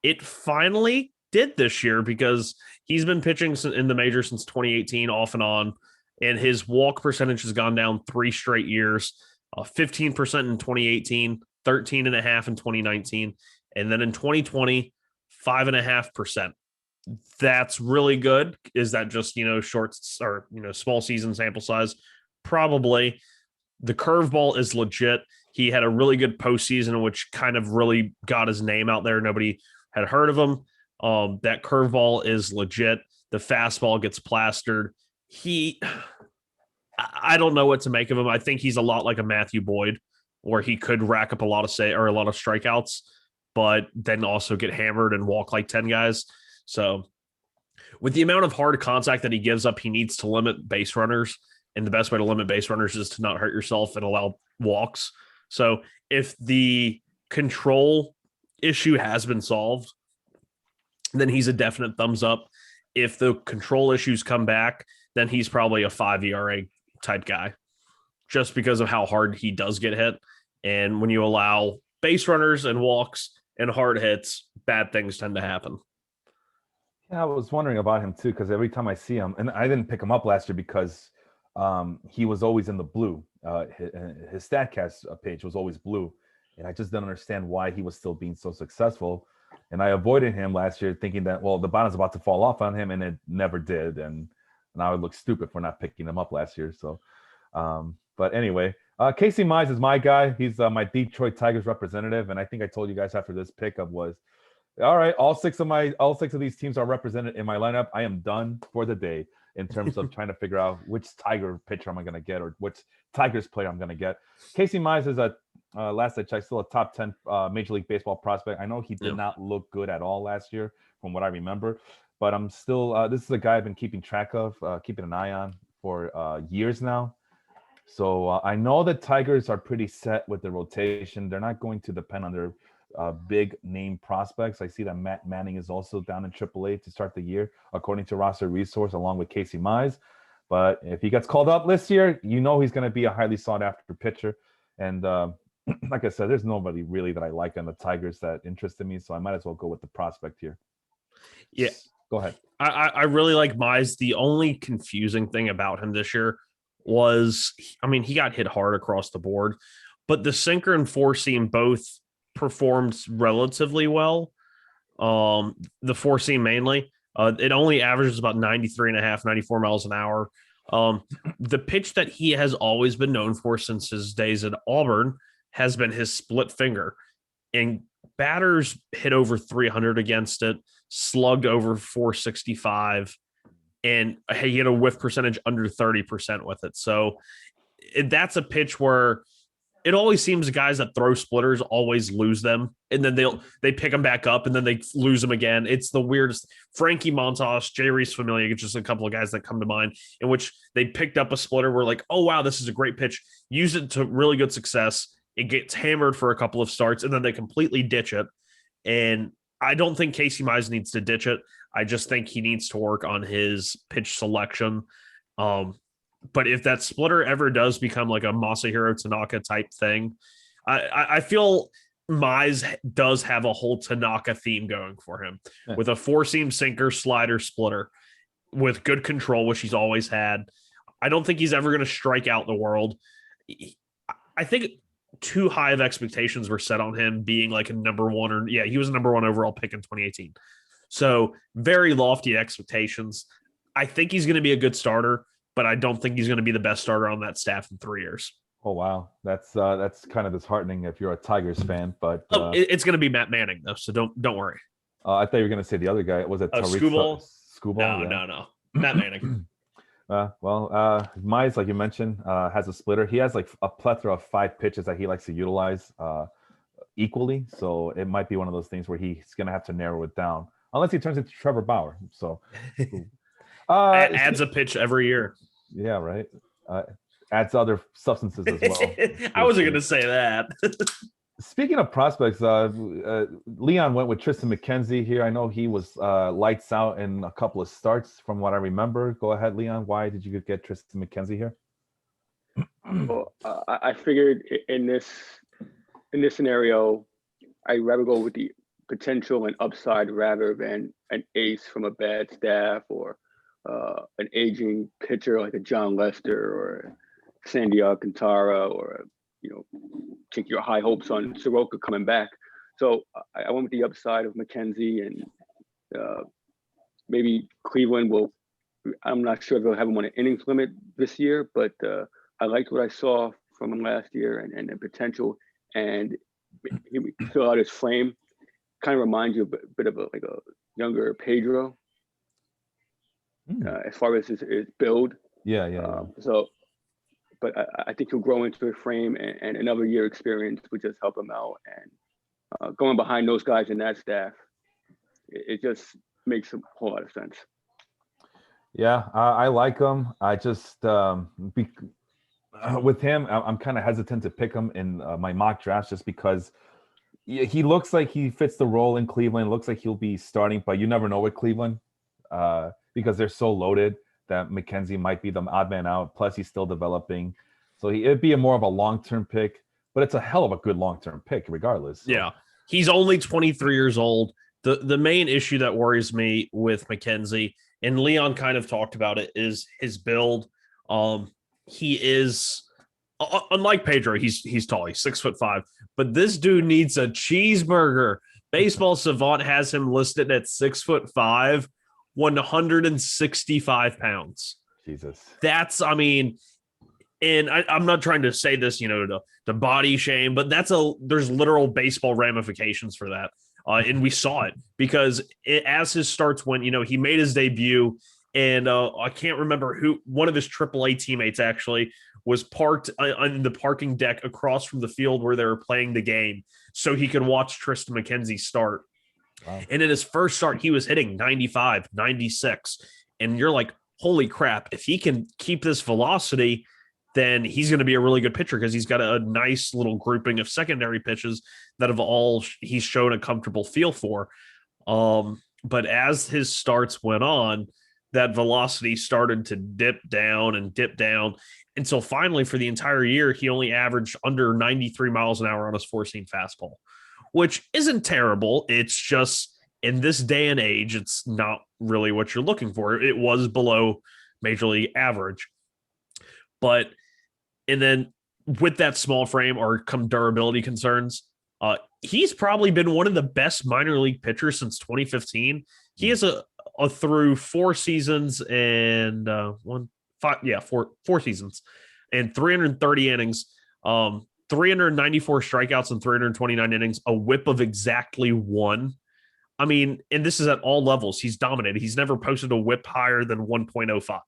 [SPEAKER 3] it finally did this year because he's been pitching in the major since 2018 off and on, and his walk percentage has gone down 3 straight years, 15% in 2018, 13.5% in 2019, and then in 2020, 5.5%. That's really good. Is that just, shorts or, small season sample size? Probably. The curveball is legit. He had a really good postseason, which kind of really got his name out there. Nobody had heard of him. That curveball is legit. The fastball gets plastered. I don't know what to make of him. I think he's a lot like a Matthew Boyd, where he could rack up a lot of strikeouts, but then also get hammered and walk like 10 guys. So with the amount of hard contact that he gives up, he needs to limit base runners. And the best way to limit base runners is to not hurt yourself and allow walks. So if the control issue has been solved, then he's a definite thumbs up. If the control issues come back, then he's probably a 5 ERA type guy, just because of how hard he does get hit. And when you allow base runners and walks and hard hits, bad things tend to happen.
[SPEAKER 1] Yeah, I was wondering about him too, because every time I see him, and I didn't pick him up last year because he was always in the blue. His StatCast page was always blue, and I just didn't understand why he was still being so successful. And I avoided him last year thinking that, well, the bottom's about to fall off on him, and it never did. And I would look stupid for not picking him up last year. So, but anyway, Casey Mize is my guy. He's my Detroit Tigers representative. And I think I told you guys after this pickup was, all right, all six of these teams are represented in my lineup. I am done for the day in terms of trying to figure out which Tiger pitcher am I going to get or which Tigers player I'm going to get. Casey Mize is last I checked, still a top 10 Major League Baseball prospect. I know he did not look good at all last year from what I remember, but I'm still, this is a guy I've been keeping track of, keeping an eye on for years now. So I know the Tigers are pretty set with the rotation. They're not going to depend on their big name prospects. I see that Matt Manning is also down in AAA to start the year, according to Roster Resource, along with Casey Mize. But if he gets called up this year, he's going to be a highly sought after pitcher. And like I said, there's nobody really that I like on the Tigers that interested me, so I might as well go with the prospect here.
[SPEAKER 3] Yeah.
[SPEAKER 1] Go ahead.
[SPEAKER 3] I really like Mize. The only confusing thing about him this year was, he got hit hard across the board, but the sinker and four seam both performed relatively well. The four seam mainly. It only averages about 93.5, 94 miles an hour. The pitch that he has always been known for since his days at Auburn has been his split finger, and batters hit over 300 against it, slugged over 465, and he had a whiff percentage under 30% with it. So that's a pitch where it always seems guys that throw splitters always lose them, and then they pick them back up, and then they lose them again. It's the weirdest. Frankie Montas, Jay Reese Familia, just a couple of guys that come to mind, in which they picked up a splitter. We're like, oh wow, this is a great pitch. Use it to really good success. It gets hammered for a couple of starts, and then they completely ditch it. And I don't think Casey Mize needs to ditch it. I just think he needs to work on his pitch selection. But if that splitter ever does become like a Masahiro Tanaka type thing, I feel Mize does have a whole Tanaka theme going for him with a 4-seam sinker, slider, splitter with good control, which he's always had. I don't think he's ever going to strike out the world. I think too high of expectations were set on him being like a number one, he was a number 1 overall pick in 2018. So very lofty expectations. I think he's going to be a good starter, but I don't think he's going to be the best starter on that staff in 3 years.
[SPEAKER 1] Oh, wow. That's kind of disheartening if you're a Tigers fan, but
[SPEAKER 3] it's going to be Matt Manning though. So don't worry.
[SPEAKER 1] I thought you were going to say the other guy. Was it
[SPEAKER 3] Skubal?
[SPEAKER 1] Skubal?
[SPEAKER 3] No. Matt Manning.
[SPEAKER 1] Mize, like you mentioned, has a splitter. He has like a plethora of 5 pitches that he likes to utilize equally. So it might be one of those things where he's going to have to narrow it down, unless he turns into Trevor Bauer. So
[SPEAKER 3] adds a pitch every year.
[SPEAKER 1] Yeah, right. Adds other substances as well.
[SPEAKER 3] I wasn't going to say that.
[SPEAKER 1] Speaking of prospects, Leon went with Tristan McKenzie here. I know he was lights out in a couple of starts from what I remember. Go ahead, Leon. Why did you get Tristan McKenzie here?
[SPEAKER 2] Well, I figured in this scenario, I'd rather go with the potential and upside rather than an ace from a bad staff or an aging pitcher like a John Lester or Sandy Alcantara, or take your high hopes on Soroka coming back. So I went with the upside of McKenzie, and maybe Cleveland will. I'm not sure if they'll have him on an innings limit this year, but I liked what I saw from him last year and the potential, and he fill out his frame. Kind of reminds you a bit of a younger Pedro. As far as his build.
[SPEAKER 1] Yeah.
[SPEAKER 2] But I think he'll grow into a frame, and another year experience would just help him out. And going behind those guys in that staff, it just makes a whole lot of sense.
[SPEAKER 1] Yeah, I like him. I just with him, I'm kind of hesitant to pick him in my mock drafts just because he looks like he fits the role in Cleveland. Looks like he'll be starting, but you never know with Cleveland. Because they're so loaded that McKenzie might be the odd man out. Plus, he's still developing. So it'd be more of a long-term pick, but it's a hell of a good long-term pick regardless. So.
[SPEAKER 3] Yeah. He's only 23 years old. The main issue that worries me with McKenzie, and Leon kind of talked about it, is his build. He is, unlike Pedro, he's tall. He's 6'5", but this dude needs a cheeseburger. Baseball Savant has him listed at 6'5", 165 pounds.
[SPEAKER 1] Jesus.
[SPEAKER 3] That's, and I'm not trying to say this, to body shame, but there's literal baseball ramifications for that. And we saw it because as his starts went, he made his debut, and I can't remember one of his AAA teammates actually was parked on the parking deck across from the field where they were playing the game so he could watch Tristan McKenzie start. Wow. And in his first start, he was hitting 95, 96. And you're like, holy crap, if he can keep this velocity, then he's going to be a really good pitcher because he's got a nice little grouping of secondary pitches that he's shown a comfortable feel for. But as his starts went on, that velocity started to dip down. Until finally, for the entire year, he only averaged under 93 miles an hour on his 4-seam fastball, which isn't terrible. It's just in this day and age, it's not really what you're looking for. It was below major league average. And then with that small frame come durability concerns, he's probably been one of the best minor league pitchers since 2015. He has a through 4 seasons and 4 seasons and 330 innings, 394 strikeouts and 329 innings, a whip of exactly 1. And this is at all levels. He's dominated. He's never posted a whip higher than 1.05.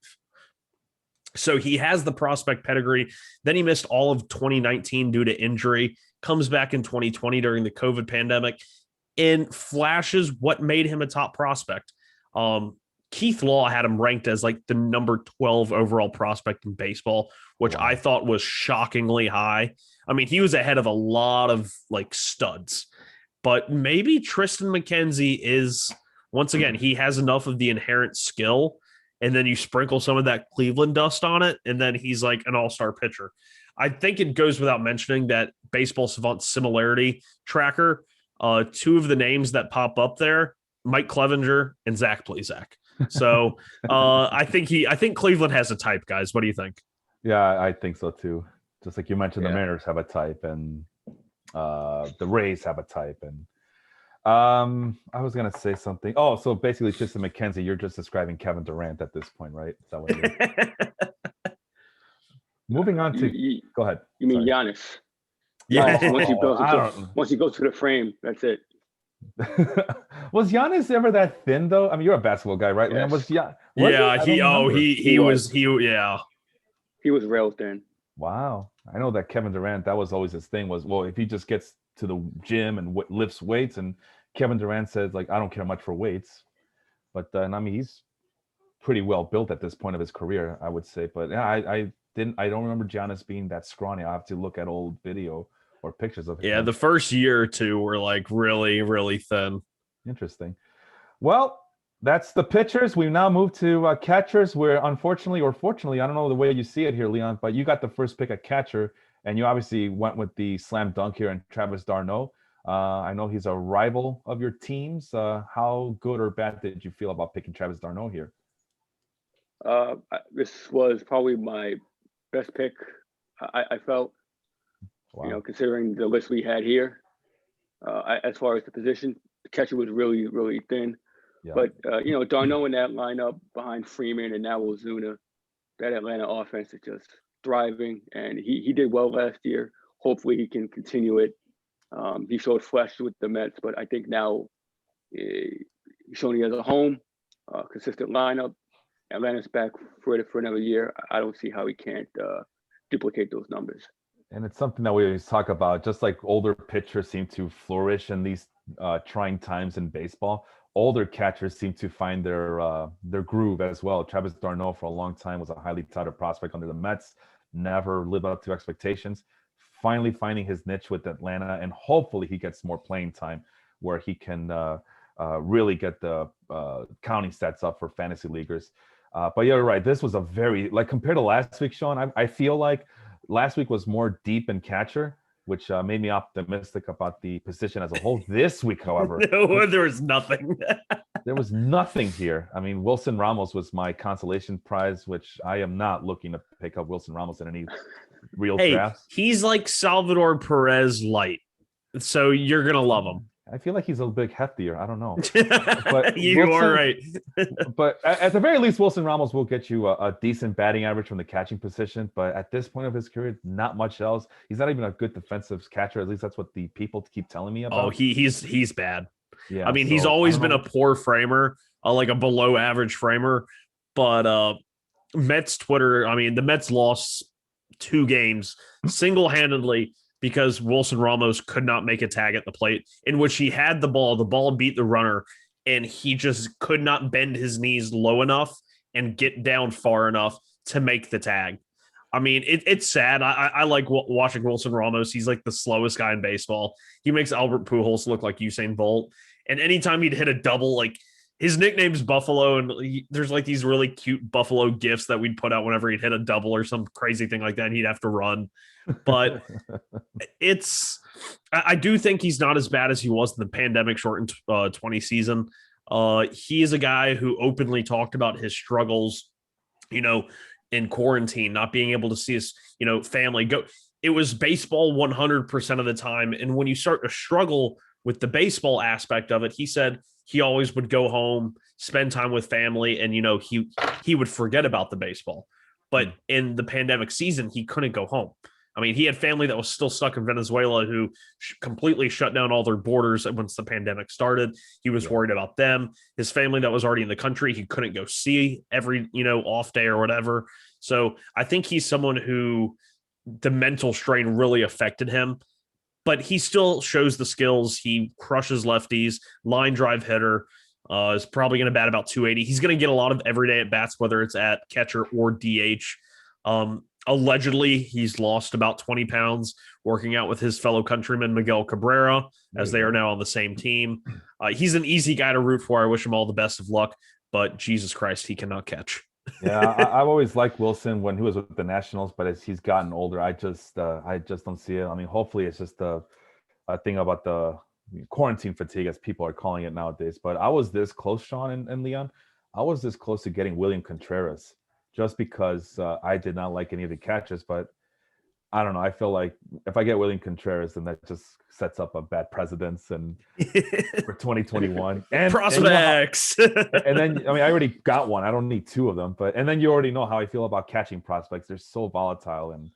[SPEAKER 3] So he has the prospect pedigree. Then he missed all of 2019 due to injury, comes back in 2020 during the COVID pandemic, and flashes what made him a top prospect. Keith Law had him ranked as like the number 12 overall prospect in baseball, which I thought was shockingly high. I mean, he was ahead of a lot of like studs, but maybe Tristan McKenzie is, once again, he has enough of the inherent skill, and then you sprinkle some of that Cleveland dust on it, and then he's like an all-star pitcher. I think it goes without mentioning that Baseball Savant similarity tracker, two of the names that pop up there, Mike Clevenger and Zach Plesac. So I think Cleveland has a type, guys. What do you think?
[SPEAKER 1] Yeah, I think so too. Just like you mentioned,
[SPEAKER 2] Yeah.
[SPEAKER 1] the Mariners have a type, and the Rays have a type, and I was gonna say something. Oh, so basically, Tristan McKenzie, you're just describing Kevin Durant at this point, right? Is that what it is? Moving on to go ahead.
[SPEAKER 2] You mean
[SPEAKER 1] Sorry.
[SPEAKER 2] Giannis?
[SPEAKER 3] Yeah.
[SPEAKER 2] Once he goes to the frame, that's it.
[SPEAKER 1] Was Giannis ever that thin though? I mean, you're a basketball guy, right?
[SPEAKER 2] Yes.
[SPEAKER 3] He was
[SPEAKER 2] He was real thin.
[SPEAKER 1] Wow. I know that Kevin Durant, that was always his thing was, well, if he just gets to the gym and lifts weights, and Kevin Durant says, like, I don't care much for weights. But, I mean, he's pretty well built at this point of his career, I would say. But, yeah, I don't remember Giannis being that scrawny. I have to look at old video or pictures of him.
[SPEAKER 3] Yeah, the first year or two were, like, really, really thin.
[SPEAKER 1] Interesting. Well, that's the pitchers. We now move to catchers, where unfortunately or fortunately, I don't know the way you see it here, Leon, but you got the first pick at catcher, and you obviously went with the slam dunk here in Travis d'Arnaud. I know he's a rival of your teams. How good or bad did you feel about picking Travis d'Arnaud here?
[SPEAKER 2] This was probably my best pick. I felt,
[SPEAKER 1] Wow.
[SPEAKER 2] considering the list we had here, as far as the position, the catcher was really, really thin.
[SPEAKER 1] Yeah.
[SPEAKER 2] But, d'Arnaud in that lineup behind Freeman and now Ozuna, that Atlanta offense is just thriving. And he did well last year. Hopefully he can continue it. He showed flash with the Mets, but I think now he's shown he has a home, consistent lineup. Atlanta's back for another year. I don't see how he can't duplicate those numbers.
[SPEAKER 1] And it's something that we always talk about. Just like older pitchers seem to flourish in these trying times in baseball, older catchers seem to find their groove as well. Travis d'Arnaud for a long time was a highly touted prospect under the Mets, never lived up to expectations. Finally finding his niche with Atlanta, and hopefully he gets more playing time where he can really get the counting stats up for fantasy leaguers. But you're right. This was a very, like, compared to last week, Sean, I feel like last week was more deep in catcher, which made me optimistic about the position as a whole. This week, however,
[SPEAKER 3] No, there was nothing.
[SPEAKER 1] there was nothing here. I mean, Wilson Ramos was my consolation prize, which I am not looking to pick up Wilson Ramos in any real drafts.
[SPEAKER 3] He's like Salvador Perez light, so you're gonna love him.
[SPEAKER 1] I feel like he's a bit heftier. I don't know.
[SPEAKER 3] But you are right.
[SPEAKER 1] But at the very least, Wilson Ramos will get you a decent batting average from the catching position. But at this point of his career, not much else. He's not even a good defensive catcher. At least that's what the people keep telling me about.
[SPEAKER 3] Oh, he's bad.
[SPEAKER 1] Yeah.
[SPEAKER 3] I mean, he's always been a poor framer, like a below average framer. But Mets Twitter, I mean, the Mets lost 2 games single-handedly because Wilson Ramos could not make a tag at the plate, in which he had the ball beat the runner, and he just could not bend his knees low enough and get down far enough to make the tag. I mean, it's sad. I like watching Wilson Ramos. He's like the slowest guy in baseball. He makes Albert Pujols look like Usain Bolt. And anytime he'd hit a double, like, his nickname's Buffalo, and there's like these really cute Buffalo gifs that we'd put out whenever he'd hit a double or some crazy thing like that, and he'd have to run. But I do think he's not as bad as he was in the pandemic shortened 20 season. He is a guy who openly talked about his struggles, in quarantine, not being able to see his, family go. It was baseball 100% of the time. And when you start to struggle with the baseball aspect of it, he said he always would go home, spend time with family, and, he would forget about the baseball. But in the pandemic season, he couldn't go home. I mean, he had family that was still stuck in Venezuela who completely shut down all their borders once the pandemic started. He was worried about them. His family that was already in the country, he couldn't go see every, off day or whatever. So I think he's someone who the mental strain really affected him, but he still shows the skills. He crushes lefties, line drive hitter, is probably going to bat about 280. He's going to get a lot of everyday at bats, whether it's at catcher or DH. Allegedly, he's lost about 20 pounds working out with his fellow countryman, Miguel Cabrera, as they are now on the same team. He's an easy guy to root for. I wish him all the best of luck, but Jesus Christ, he cannot catch.
[SPEAKER 1] Yeah, I've always liked Wilson when he was with the Nationals, but as he's gotten older, I just don't see it. I mean, hopefully it's just a thing about the quarantine fatigue, as people are calling it nowadays. But I was this close, Sean and Leon. I was this close to getting William Contreras just because I did not like any of the catches. But I don't know. I feel like if I get William Contreras, then that just sets up a bad precedence and for 2021 and
[SPEAKER 3] prospects.
[SPEAKER 1] And then I mean, I already got one. I don't need two of them. And then you already know how I feel about catching prospects. They're so volatile, and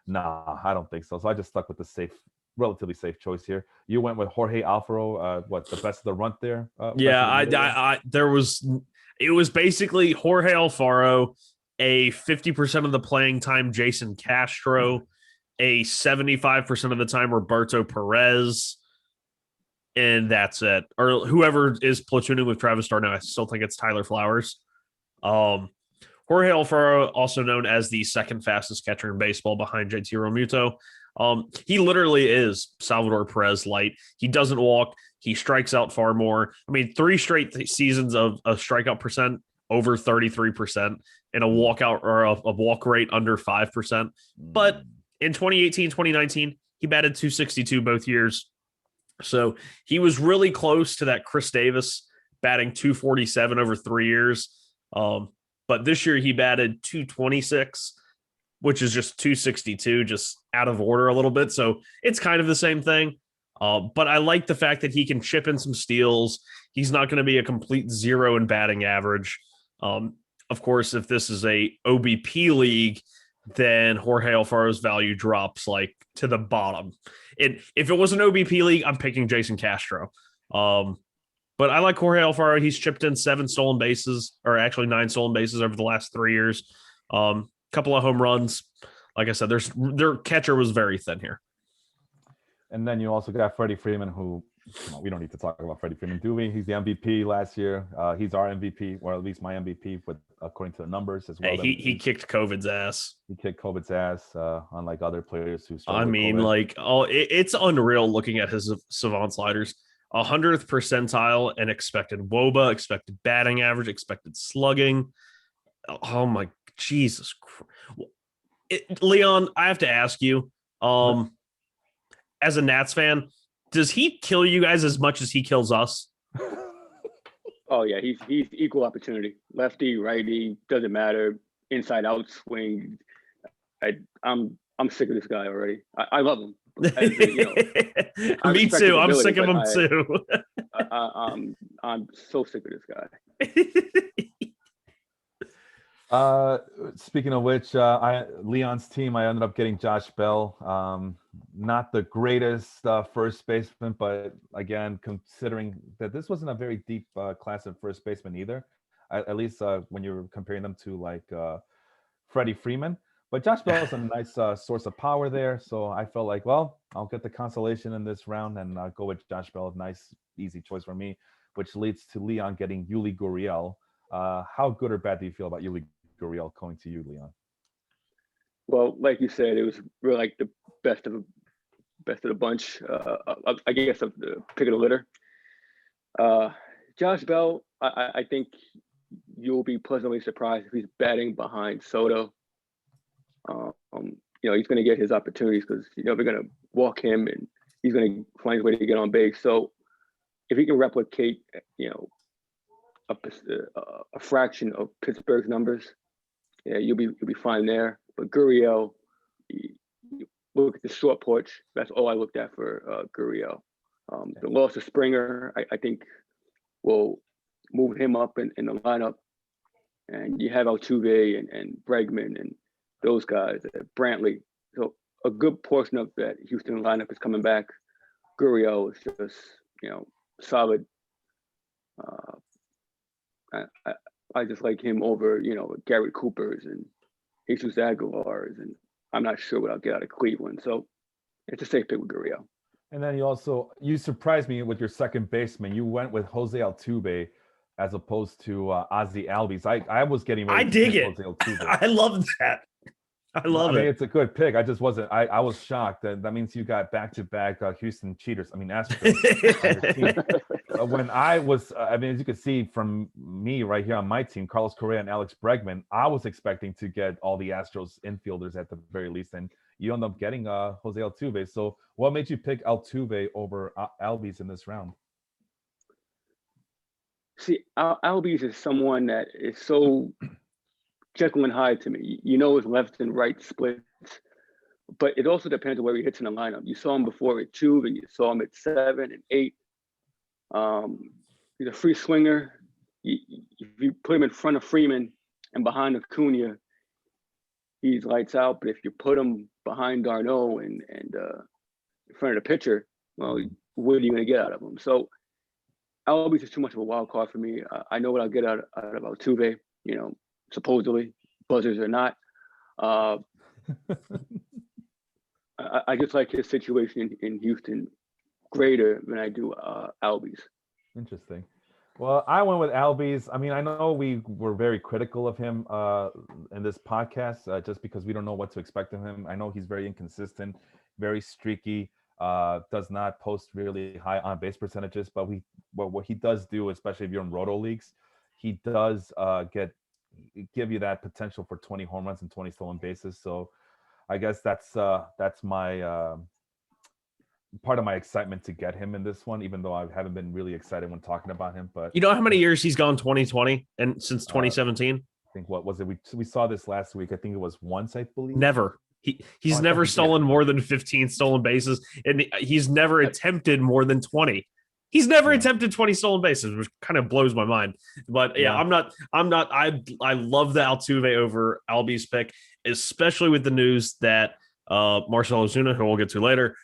[SPEAKER 1] nah, I don't think so. So I just stuck with the relatively safe choice here. You went with Jorge Alfaro. What, the best of the runt there?
[SPEAKER 3] It was basically Jorge Alfaro, a 50% of the playing time Jason Castro, a 75% of the time Roberto Perez, and that's it. Or whoever is platooning with Travis d'Arnaud. I still think it's Tyler Flowers. Jorge Alfaro, also known as the second fastest catcher in baseball behind JT Realmuto. He literally is Salvador Perez light. He doesn't walk. He strikes out far more. I mean, 3 straight seasons of a strikeout percent over 33% and a walkout or a walk rate under 5%. But in 2018, 2019, he batted 262 both years. So he was really close to that Chris Davis batting 247 over 3 years. But this year he batted 226, which is just 262, just out of order a little bit. So it's kind of the same thing. But I like the fact that he can chip in some steals. He's not going to be a complete zero in batting average. Of course, if this is a OBP league, then Jorge Alfaro's value drops like to the bottom. If it was an OBP league, I'm picking Jason Castro. But I like Jorge Alfaro. He's chipped in 7 stolen bases, or actually 9 stolen bases over the last 3 years. Couple of home runs. Like I said, their catcher was very thin here.
[SPEAKER 1] And then you also got Freddie Freeman, who we don't need to talk about Freddie Freeman, do we? He's the MVP last year. He's our MVP, or at least my MVP, according to the numbers as well.
[SPEAKER 3] Hey, he kicked COVID's ass.
[SPEAKER 1] He kicked COVID's ass, unlike other players who.
[SPEAKER 3] I mean, it's unreal looking at his savant sliders. 100th percentile and expected WOBA, expected batting average, expected slugging. Oh my Jesus, Leon, I have to ask you, as a Nats fan, does he kill you guys as much as he kills us?
[SPEAKER 2] Oh yeah, he's equal opportunity. Lefty, righty, doesn't matter. Inside out swing. I'm sick of this guy already. I love him.
[SPEAKER 3] Me too. I'm sick of him too.
[SPEAKER 2] I'm so sick of this
[SPEAKER 1] guy. Speaking of which, Leon's team, I ended up getting Josh Bell. Not the greatest first baseman, but again, considering that this wasn't a very deep class of first baseman either, at least when you're comparing them to like Freddie Freeman. But Josh Bell is a nice source of power there. So I felt like, well, I'll get the consolation in this round and go with Josh Bell. Nice, easy choice for me, which leads to Leon getting Yuli Gurriel. How good or bad do you feel about Yuli Gurriel going to you, Leon?
[SPEAKER 2] Well, like you said, it was really like the best of the bunch, I guess, of the pick of the litter. Josh Bell, I think you'll be pleasantly surprised if he's batting behind Soto. He's going to get his opportunities because we're going to walk him and he's going to find his way to get on base. So if he can replicate, a fraction of Pittsburgh's numbers, yeah, you'll be fine there. But Gurriel, look at the short porch. That's all I looked at for Gurriel. The loss of Springer, I think, will move him up in the lineup. And you have Altuve and Bregman and those guys, Brantley. So a good portion of that Houston lineup is coming back. Gurriel is just, solid. I just like him over, Garrett Cooper's and Jesus Aguilar's, and I'm not sure what I'll get out of Cleveland. So it's a safe pick with Gurriel.
[SPEAKER 1] And then you surprised me with your second baseman. You went with Jose Altuve as opposed to Ozzie Albies. I was getting ready
[SPEAKER 3] I
[SPEAKER 1] to
[SPEAKER 3] dig
[SPEAKER 1] pick
[SPEAKER 3] it.
[SPEAKER 1] Jose Altuve.
[SPEAKER 3] I love that. I love it.
[SPEAKER 1] It's a good pick. I just wasn't. I was shocked. That means you got back-to-back Houston cheaters. Astros on your team. When I was, as you can see from me right here on my team, Carlos Correa and Alex Bregman, I was expecting to get all the Astros infielders at the very least, and you end up getting Jose Altuve. So, what made you pick Altuve over Albies in this round?
[SPEAKER 2] See, Albies is someone that is so Jekyll and Hyde to me. His left and right splits, but it also depends on where he hits in the lineup. You saw him before at 2, and you saw him at 7 and 8. He's a free swinger. If you put him in front of Freeman and behind Acuna, he's lights out. But if you put him behind Darno and in front of the pitcher, well, what are you going to get out of him? So Albies is too much of a wild card for me. I know what I'll get out of Altuve. Supposedly, buzzers or not. I just like his situation in Houston greater than I do Albies.
[SPEAKER 1] Interesting. Well, I went with Albies. I know we were very critical of him in this podcast just because we don't know what to expect of him. I know he's very inconsistent, very streaky, does not post really high on-base percentages, but what he does do, especially if you're in roto leagues, he does give you that potential for 20 home runs and 20 stolen bases. So I guess that's my part of my excitement to get him in this one, even though I haven't been really excited when talking about him. But
[SPEAKER 3] you know how many years he's gone 2020 and since 2017?
[SPEAKER 1] I think what was it? We saw this last week. I think it was once, I believe.
[SPEAKER 3] Never. He's never stolen more than 15 stolen bases, and he's never attempted more than 20. He's never attempted 20 stolen bases, which kind of blows my mind. But yeah, I'm not. I love the Altuve over Albies pick, especially with the news that Marcell Ozuna, who we'll get to later,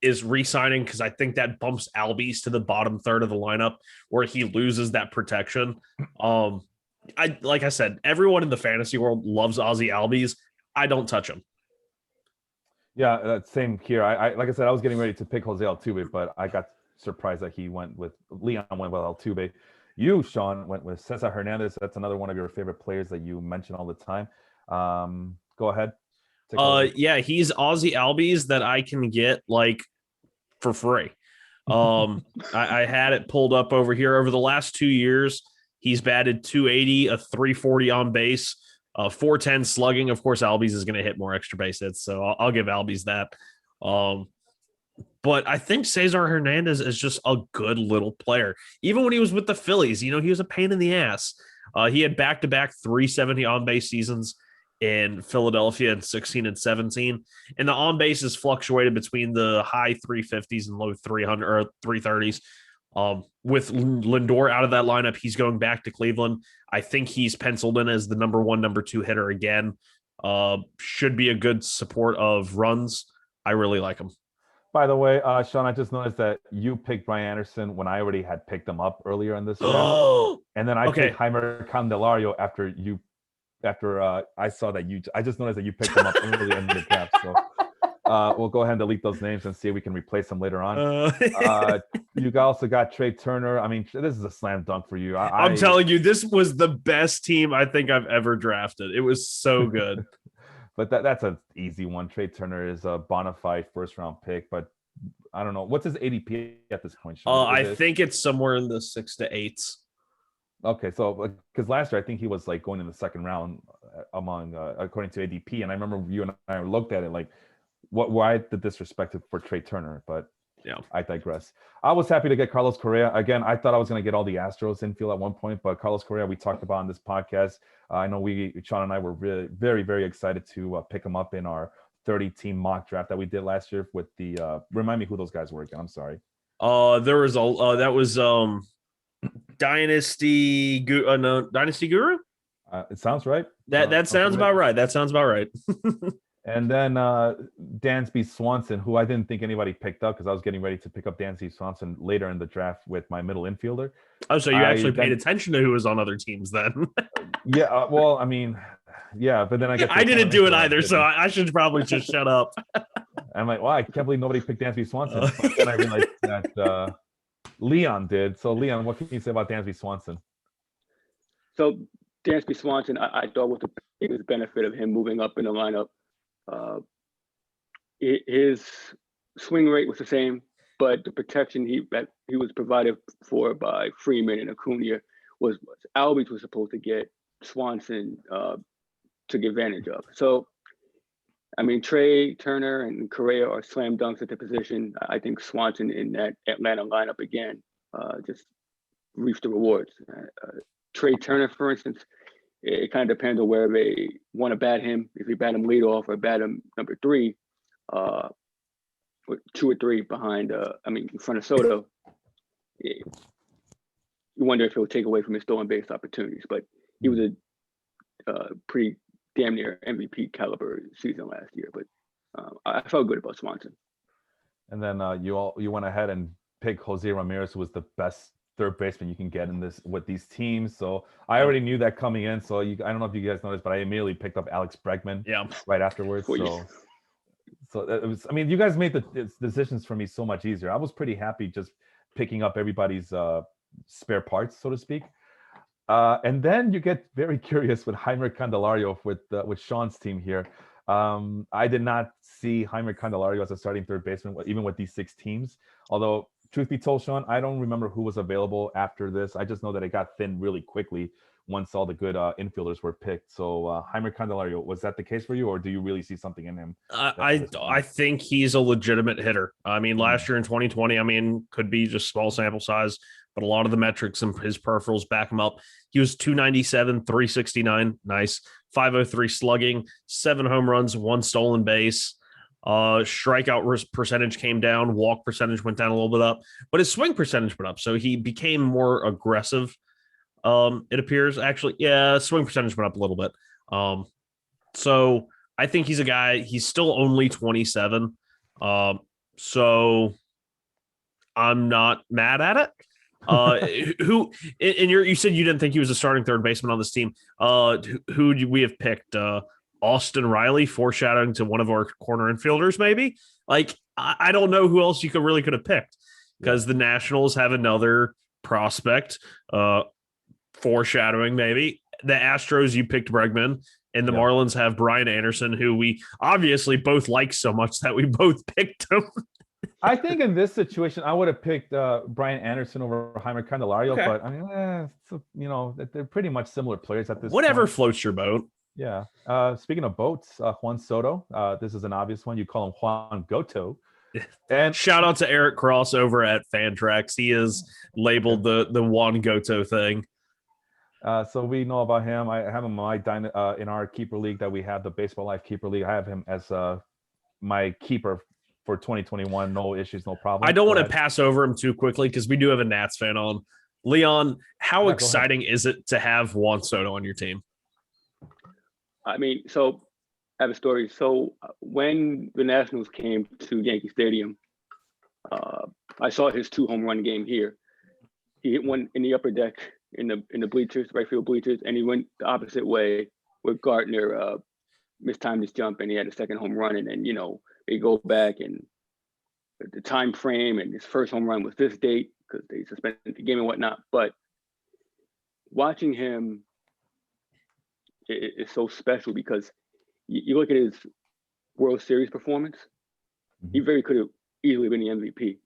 [SPEAKER 3] is re-signing, because I think that bumps Albies to the bottom third of the lineup where he loses that protection. Like I said, everyone in the fantasy world loves Ozzie Albies. I don't touch him.
[SPEAKER 1] Yeah, same here. I like I said, I was getting ready to pick Jose Altuve, but I got surprised that Leon went with Altuve. You, Sean, went with Cesar Hernandez. That's another one of your favorite players that you mention all the time. Go ahead.
[SPEAKER 3] Yeah, he's Ozzie Albies that I can get for free. I had it pulled up over here. Over the last 2 years, he's batted 280, a 340 on base, 410 slugging. Of course, Albies is going to hit more extra base hits, so I'll give Albies that. But I think Cesar Hernandez is just a good little player. Even when he was with the Phillies, he was a pain in the ass. He had back-to-back 370 on-base seasons in Philadelphia in 16 and 17. And the on-bases fluctuated between the high 350s and low 300 or 330s. With Lindor out of that lineup, he's going back to Cleveland. I think he's penciled in as the number 1, number 2 hitter again. Should be a good support of runs. I really like him.
[SPEAKER 1] By the way, Sean, I just noticed that you picked Brian Anderson when I already had picked him up earlier in this round. And then I picked Heimer Candelario after I saw that I just noticed that you picked him up earlier in the draft. So we'll go ahead and delete those names and see if we can replace them later on. You also got Trey Turner. This is a slam dunk for you.
[SPEAKER 3] I'm telling you, this was the best team I think I've ever drafted. It was so good.
[SPEAKER 1] But that's an easy one. Trey Turner is a bona fide first-round pick, but I don't know. What's his ADP at this point, Sean?
[SPEAKER 3] I think it's somewhere in the 6 to 8s.
[SPEAKER 1] Okay, so because last year I think he was going in the second round according to ADP, and I remember you and I looked at it why the disrespect for Trey Turner? But
[SPEAKER 3] yeah,
[SPEAKER 1] I digress. I was happy to get Carlos Correa. Again, I thought I was going to get all the Astros infield at one point, but Carlos Correa, we talked about on this podcast. I know Sean and I were really, very, very excited to pick him up in our 30-team mock draft that we did last year with the remind me who those guys were again. I'm sorry.
[SPEAKER 3] There was that was Dynasty Guru.
[SPEAKER 1] It sounds right.
[SPEAKER 3] That sounds about right. That sounds about right.
[SPEAKER 1] And then Dansby Swanson, who I didn't think anybody picked up because I was getting ready to pick up Dansby Swanson later in the draft with my middle infielder.
[SPEAKER 3] Oh, so you actually paid attention to who was on other teams then?
[SPEAKER 1] Yeah, well, Yeah, but then
[SPEAKER 3] I didn't do it either, so I should probably just shut up.
[SPEAKER 1] I'm like, wow, I can't believe nobody picked Dansby Swanson. But then I realized that Leon did. So, Leon, what can you say about Dansby Swanson?
[SPEAKER 2] So Dansby Swanson, I thought was the biggest benefit of him moving up in the lineup. His swing rate was the same, but the protection he was provided for by Freeman and Acuna was Albies was supposed to get, Swanson took advantage of. So, I mean, Trey, Turner, and Correa are slam dunks at the position. I think Swanson in that Atlanta lineup again just reaped the rewards. Trey Turner, for instance, it kind of depends on where they want to bat him. If you bat him leadoff or bat him number 3, with 2 or 3 behind, in front of Soto, you wonder if he'll take away from his stolen base opportunities. But he was a pretty damn near MVP caliber season last year. But I felt good about Swanson. And
[SPEAKER 1] then you went ahead and picked Jose Ramirez, who was the best third baseman you can get in this with these teams. So I already knew that coming in. So I don't know if you guys noticed, but I immediately picked up Alex Bregman right afterwards. So it was, I mean, you guys made the decisions for me so much easier. I was pretty happy just picking up everybody's spare parts, so to speak. And then you get very curious with Heimer Candelario with Sean's team here. I did not see Heimer Candelario as a starting third baseman, even with these 6 teams. Although, truth be told, Sean, I don't remember who was available after this. I just know that it got thin really quickly once all the good infielders were picked. So Heimer Candelario, was that the case for you, or do you really see something in him?
[SPEAKER 3] I think he's a legitimate hitter. I mean, last year in 2020, I mean, could be just small sample size, but a lot of the metrics and his peripherals back him up. He was 297, 369, nice, 503 slugging, 7 home runs, 1 stolen base. Strikeout percentage came down, walk percentage went down a little bit up, but his swing percentage went up. So he became more aggressive. It appears actually, swing percentage went up a little bit. So I think he's a guy, he's still only 27. So I'm not mad at it. You said you didn't think he was a starting third baseman on this team. Who do we have picked? Austin Riley, foreshadowing to one of our corner infielders, maybe. Like, I don't know who else you could have picked, because the Nationals have another prospect, foreshadowing maybe. The Astros, you picked Bregman, and the Marlins have Brian Anderson, who we obviously both like so much that we both picked him.
[SPEAKER 1] I think in this situation, I would have picked Brian Anderson over Heimer Candelario, but I mean, they're pretty much similar players at this
[SPEAKER 3] Whatever
[SPEAKER 1] point.
[SPEAKER 3] Floats your boat.
[SPEAKER 1] Yeah. Speaking of boats, Juan Soto, this is an obvious one. You call him Juan Goto. And
[SPEAKER 3] shout out to Eric Cross over at Fantrax. He is labeled the Juan Goto thing.
[SPEAKER 1] So we know about him. I have him in our keeper league that we have, the Baseball Life Keeper League. I have him as my keeper for 2021. No issues, no problem.
[SPEAKER 3] I don't want to pass over him too quickly because we do have a Nats fan on. Leon, how exciting is it to have Juan Soto on your team?
[SPEAKER 2] I mean, so I have a story. So when the Nationals came to Yankee Stadium, I saw his 2 home run game here. He hit one in the upper deck in the bleachers, right field bleachers, and he went the opposite way where Gardner mistimed his jump and he had a second home run. And then, they go back and the time frame, and his first home run was this date because they suspended the game and whatnot. But watching him, it's so special because you look at his World Series performance, he very could have easily been the MVP.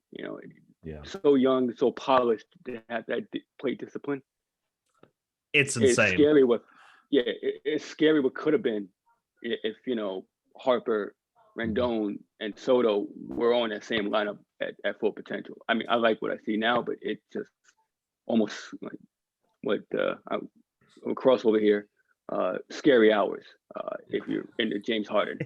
[SPEAKER 2] So young, so polished to have that plate discipline.
[SPEAKER 3] It's insane.
[SPEAKER 2] It's scary it's scary what could have been if Harper, Rendon, and Soto were on that same lineup at full potential. I mean, I like what I see now, but it's just almost like what across over here. Scary hours if you're into James Harden.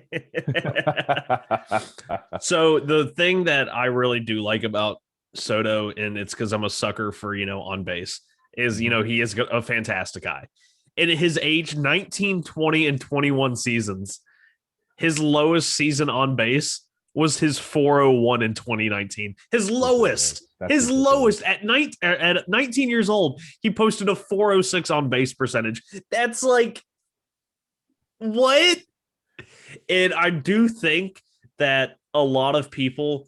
[SPEAKER 3] So the thing that I really do like about Soto, and it's because I'm a sucker for on base, is he is a fantastic guy. In his age 19, 20, and 21 seasons, his lowest season on base was his 401 in 2019. His lowest. At 19 years old, he posted a 406 on base percentage. That's like What? And I do think that a lot of people,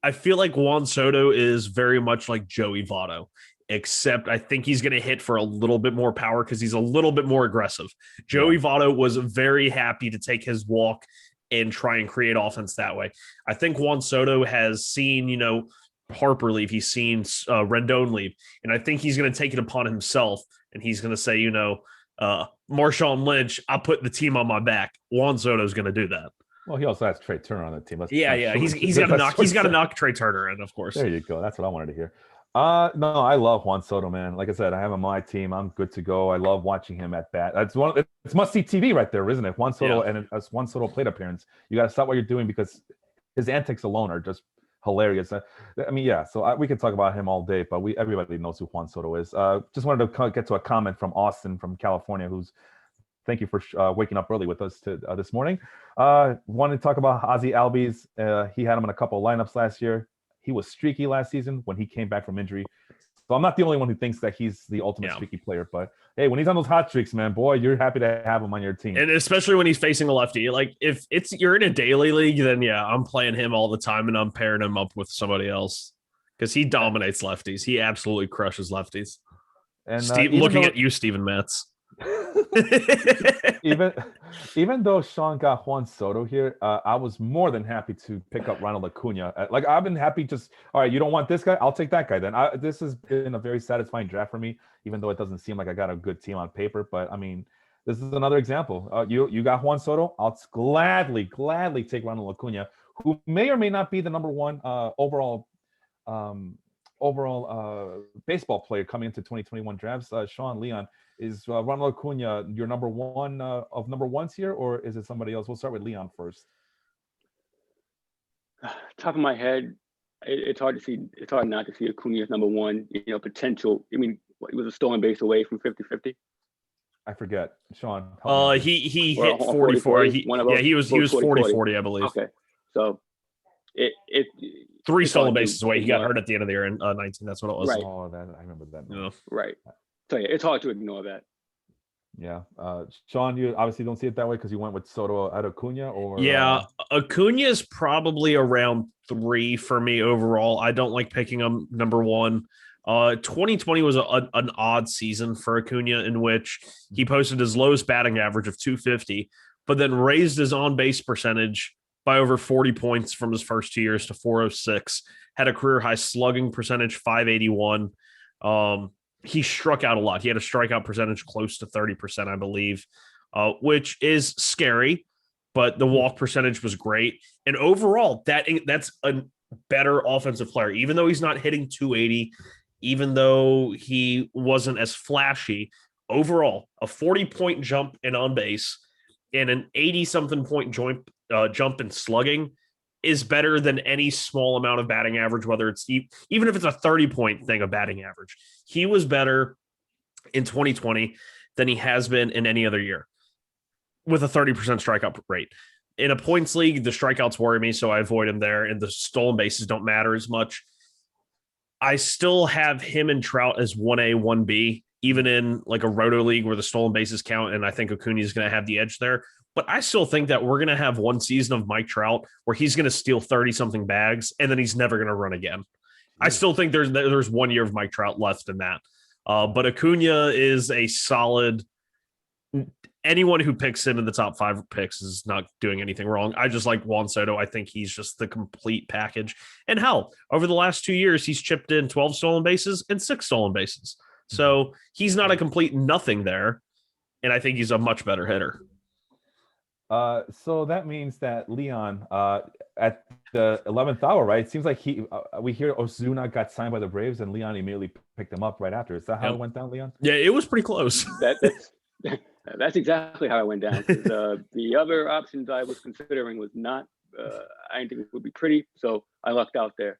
[SPEAKER 3] I feel like Juan Soto is very much like Joey Votto, except I think he's going to hit for a little bit more power because he's a little bit more aggressive. Joey Votto was very happy to take his walk and try and create offense that way. I think Juan Soto has seen, Harper leave. He's seen Rendon leave. And I think he's going to take it upon himself. And he's going to say, Marshawn Lynch, I put the team on my back. Juan Soto's going to do that.
[SPEAKER 1] Well, he also has Trey Turner on the team.
[SPEAKER 3] He's got to knock Trey Turner in, of course.
[SPEAKER 1] There you go. That's what I wanted to hear. No, I love Juan Soto, man. Like I said, I have him on my team. I'm good to go. I love watching him at bat. It's must-see TV right there, isn't it? Juan Soto and a Juan Soto plate appearance. You got to stop what you're doing because his antics alone are just hilarious. So we could talk about him all day, but everybody knows who Juan Soto is. Just wanted to get to a comment from Austin from California, thank you for waking up early with us this morning. Wanted to talk about Ozzie Albies. He had him in a couple of lineups last year. He was streaky last season when he came back from injury. So I'm not the only one who thinks that he's the ultimate streaky player. But, hey, when he's on those hot streaks, man, boy, you're happy to have him on your team.
[SPEAKER 3] And especially when he's facing a lefty. Like, if you're in a daily league, then, I'm playing him all the time, and I'm pairing him up with somebody else because he dominates lefties. He absolutely crushes lefties. And looking at you, Steven Matz.
[SPEAKER 1] even though Sean got Juan Soto here, I was more than happy to pick up Ronald Acuna. I've been happy. All right, you don't want this guy? I'll take that guy then. This has been a very satisfying draft for me, even though it doesn't seem like I got a good team on paper. But I mean, this is another example. You got Juan Soto. I'll gladly take Ronald Acuna, who may or may not be the number one overall baseball player coming into 2021 drafts. Sean, Leon, is Ronald Acuna your number one of number ones here, or is it somebody else? We'll start with Leon first.
[SPEAKER 2] Top of my head, it's hard not to see Acuna as number one. Potential. I mean, he was a stolen base away from 50-50.
[SPEAKER 1] I forget, Sean.
[SPEAKER 3] He hit 44. He was 40-40, I believe.
[SPEAKER 2] Okay, so it
[SPEAKER 3] 3 stolen bases away. He got hurt at the end of the year in 19. That's what it was.
[SPEAKER 2] Right.
[SPEAKER 1] Oh, I remember that.
[SPEAKER 3] Yeah.
[SPEAKER 2] Right. So it's hard to ignore that.
[SPEAKER 1] Yeah. Sean, you obviously don't see it that way because you went with Soto at Acuna, or
[SPEAKER 3] Acuna is probably around 3 for me overall. I don't like picking him number 1. 2020 was an odd season for Acuna, in which he posted his lowest batting average of 250, but then raised his on-base percentage by over 40 points from his first 2 years to 406. Had a career high slugging percentage, 581. He struck out a lot. He had a strikeout percentage close to 30%, I believe, which is scary, but the walk percentage was great. And overall, that's a better offensive player, even though he's not hitting 280, even though he wasn't as flashy. Overall, a 40-point jump in on base and an 80-something point jump in slugging is better than any small amount of batting average, whether it's even if it's a 30-point thing of batting average. He was better in 2020 than he has been in any other year with a 30% strikeout rate. In a points league, the strikeouts worry me, so I avoid him there, and the stolen bases don't matter as much. I still have him and Trout as 1A, 1B, even in like a roto league where the stolen bases count, and I think Acuna is going to have the edge there. But I still think that we're going to have one season of Mike Trout where he's going to steal 30-something bags, and then he's never going to run again. I still think there's 1 year of Mike Trout left in that. But Acuna is a solid – anyone who picks him in the top 5 picks is not doing anything wrong. I just like Juan Soto. I think he's just the complete package. And hell, over the last 2 years, he's chipped in 12 stolen bases and 6 stolen bases. So he's not a complete nothing there, and I think he's a much better hitter.
[SPEAKER 1] So that means that Leon, at the 11th hour, right? It seems like we hear Ozuna got signed by the Braves, and Leon immediately picked him up right after. Is that how it went down, Leon?
[SPEAKER 3] Yeah, it was pretty close.
[SPEAKER 2] That's exactly how it went down. The other options I was considering was not. I didn't think it would be pretty, so I lucked out there.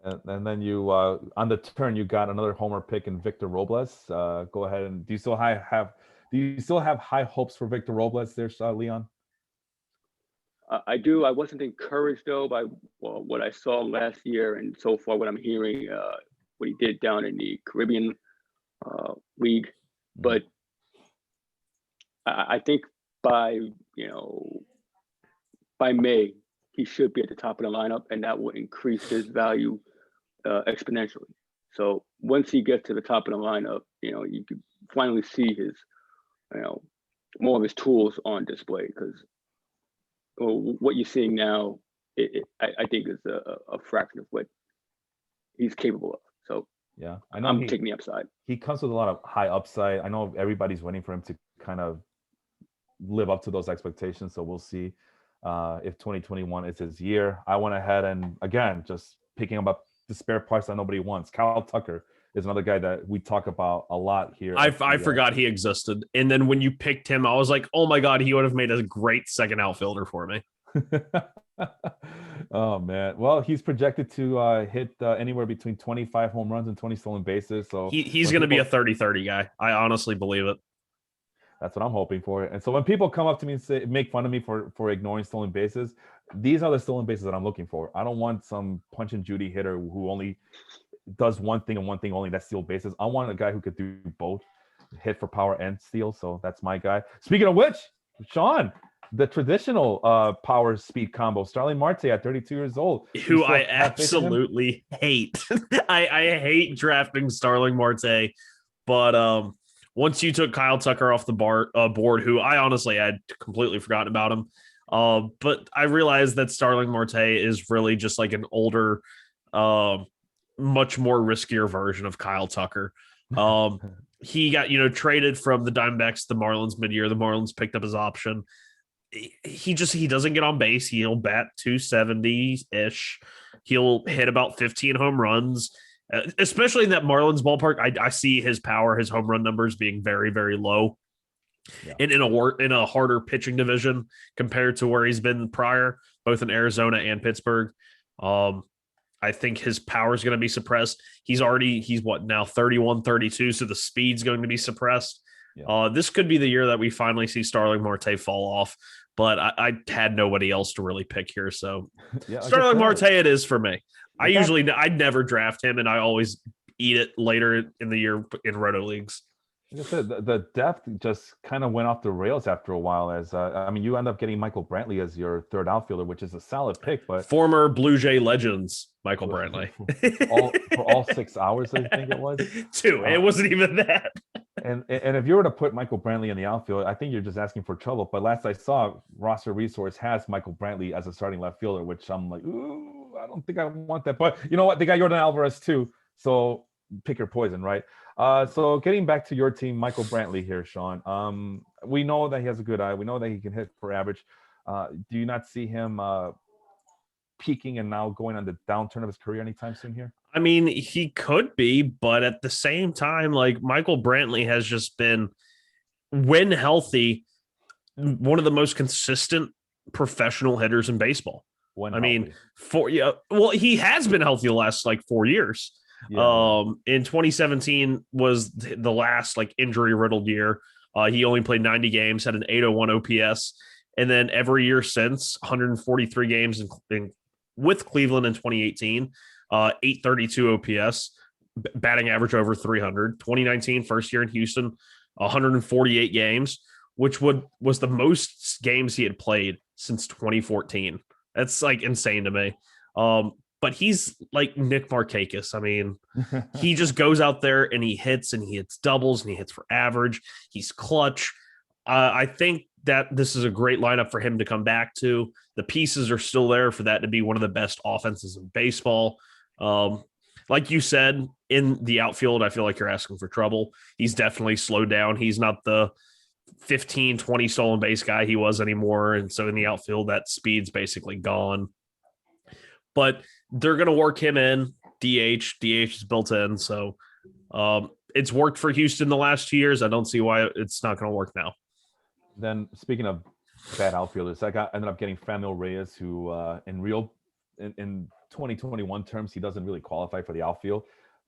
[SPEAKER 1] And then you, on the turn, you got another homer pick in Victor Robles. Go ahead and do you still have high hopes for Victor Robles there, Leon?
[SPEAKER 2] I do. I wasn't encouraged though by what I saw last year, and so far what I'm hearing, what he did down in the Caribbean League. But I think by May, he should be at the top of the lineup, and that will increase his value exponentially. So once he gets to the top of the lineup, you can finally see his, more of his tools on display, because what you're seeing now, I think is a fraction of what he's capable of. So
[SPEAKER 1] yeah, I know
[SPEAKER 2] I'm taking the upside.
[SPEAKER 1] He comes with a lot of high upside. I know everybody's waiting for him to kind of live up to those expectations. So we'll see if 2021 is his year. I went ahead and, again, just picking up the spare parts that nobody wants. Kyle Tucker is another guy that we talk about a lot here.
[SPEAKER 3] I forgot he existed. And then when you picked him, I was like, oh my God, he would have made a great second outfielder for me.
[SPEAKER 1] Oh, man. Well, he's projected to hit anywhere between 25 home runs and 20 stolen bases. So
[SPEAKER 3] he's going to be a 30-30 guy. I honestly believe it.
[SPEAKER 1] That's what I'm hoping for. And so when people come up to me and make fun of me for ignoring stolen bases, these are the stolen bases that I'm looking for. I don't want some punch and Judy hitter who only does one thing and one thing only, that's steal bases. I want a guy who could do both, hit for power and steal. So that's my guy. Speaking of which, Sean, the traditional power speed combo, Starling Marte at 32 years old,
[SPEAKER 3] who I absolutely hate. I hate drafting Starling Marte, but once you took Kyle Tucker off the board, who I honestly had completely forgotten about him, but I realized that Starling Marte is really just like an older, much more riskier version of Kyle Tucker. He got traded from the Diamondbacks to the Marlins mid-year. The Marlins picked up his option. He doesn't get on base. He'll bat 270-ish. He'll hit about 15 home runs. Especially in that Marlins ballpark, I see his power, his home run numbers being very, very low. Yeah. And in a harder pitching division compared to where he's been prior, both in Arizona and Pittsburgh. I think his power is going to be suppressed. He's what now, 31, 32, so the speed's going to be suppressed. Yeah. This could be the year that we finally see Starling Marte fall off, but I had nobody else to really pick here. So yeah, Starling Marte it is for me. I'd never draft him, and I always eat it later in the year in roto leagues.
[SPEAKER 1] Like I said, the depth just kind of went off the rails after a while. As you end up getting Michael Brantley as your third outfielder, which is a solid pick. But
[SPEAKER 3] former Blue Jay legends, Michael Brantley,
[SPEAKER 1] for all 6 hours, I think it was.
[SPEAKER 3] 2. It wasn't even that.
[SPEAKER 1] And if you were to put Michael Brantley in the outfield, I think you're just asking for trouble. But last I saw, Roster Resource has Michael Brantley as a starting left fielder, which I'm like, ooh, I don't think I want that. But you know what? They got Jordan Alvarez too. So pick your poison, right? So getting back to your team, Michael Brantley here, Sean. We know that he has a good eye. We know that he can hit for average. Do you not see him peaking and now going on the downturn of his career anytime soon here?
[SPEAKER 3] I mean, he could be, but at the same time, like Michael Brantley has just been, when healthy, one of the most consistent professional hitters in baseball. He has been healthy the last 4 years. Yeah. In 2017 was the last injury riddled year. He only played 90 games, had an 801 OPS, and then every year since, 143 games with Cleveland in 2018. 832 OPS, batting average over 300. 2019, first year in Houston, 148 games, which was the most games he had played since 2014. That's insane to me. But he's like Nick Markakis. I mean, he just goes out there and he hits doubles and he hits for average. He's clutch. I think that this is a great lineup for him to come back to. The pieces are still there for that to be one of the best offenses in baseball. Like you said, in the outfield, I feel like you're asking for trouble. He's definitely slowed down. He's not the 15, 20 stolen base guy he was anymore. And so in the outfield, that speed's basically gone. But they're going to work him in. DH is built in. So it's worked for Houston the last 2 years. I don't see why it's not going to work now.
[SPEAKER 1] Then speaking of bad outfielders, I ended up getting Franmil Reyes, who in 2021 terms, he doesn't really qualify for the outfield.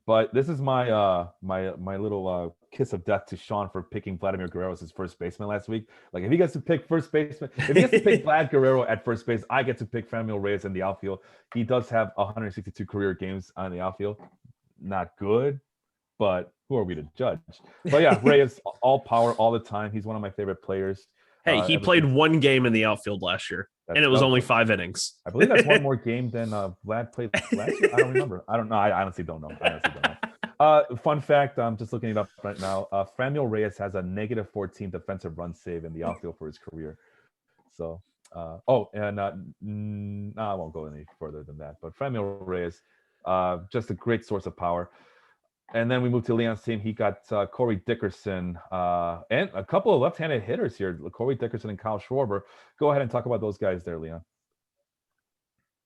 [SPEAKER 1] But this is my my little kiss of death to Sean for picking Vladimir Guerrero as his first baseman last week. If he gets to pick first baseman, if he gets to pick Vlad Guerrero at first base, I get to pick Franmil Reyes in the outfield. He does have 162 career games on the outfield. Not good, but who are we to judge? But yeah, Reyes, all power all the time. He's one of my favorite players.
[SPEAKER 3] Hey, he played one game in the outfield last year, and it was only 5 innings.
[SPEAKER 1] I believe that's one more game than Vlad played last year. I don't remember. I don't know. I honestly don't know. Fun fact, I'm just looking it up right now. Franmil Reyes has a -14 defensive run save in the outfield for his career. So, I won't go any further than that. But Franmil Reyes, just a great source of power. And then we moved to Leon's team. He got Corey Dickerson and a couple of left-handed hitters here, Corey Dickerson and Kyle Schwarber. Go ahead and talk about those guys there, Leon.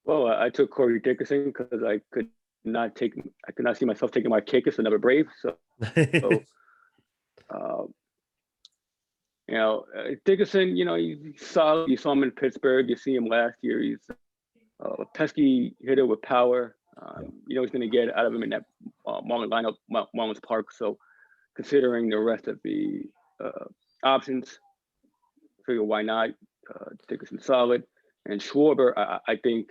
[SPEAKER 2] Well, I took Corey Dickerson because I could not see myself taking my kick as another Brave. So Dickerson, he's solid. You saw him in Pittsburgh. You see him last year. He's a pesky hitter with power. He's going to get out of him in that Marlins lineup, Marlins Park. So, considering the rest of the options, I figure why not? Dickerson solid, and Schwarber, I think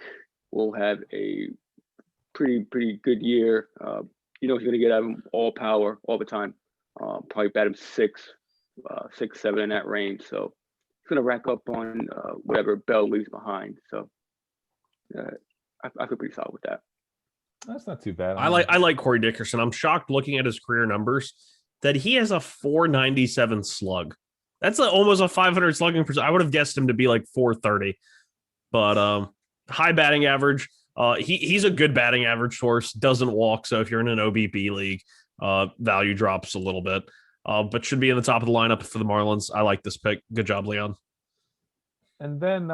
[SPEAKER 2] will have a pretty good year. He's going to get out of him all power all the time. Probably bat him 6-7 in that range. So he's going to rack up on whatever Bell leaves behind. So I feel pretty solid with that.
[SPEAKER 1] That's not too bad.
[SPEAKER 3] I like Corey Dickerson. I'm shocked looking at his career numbers that he has a 497 slug. That's almost a 500 slugging percent. I would have guessed him to be like 430, but high batting average. He's a good batting average source. Doesn't walk, so if you're in an OBP league, value drops a little bit. But should be in the top of the lineup for the Marlins. I like this pick. Good job, Leon.
[SPEAKER 1] And then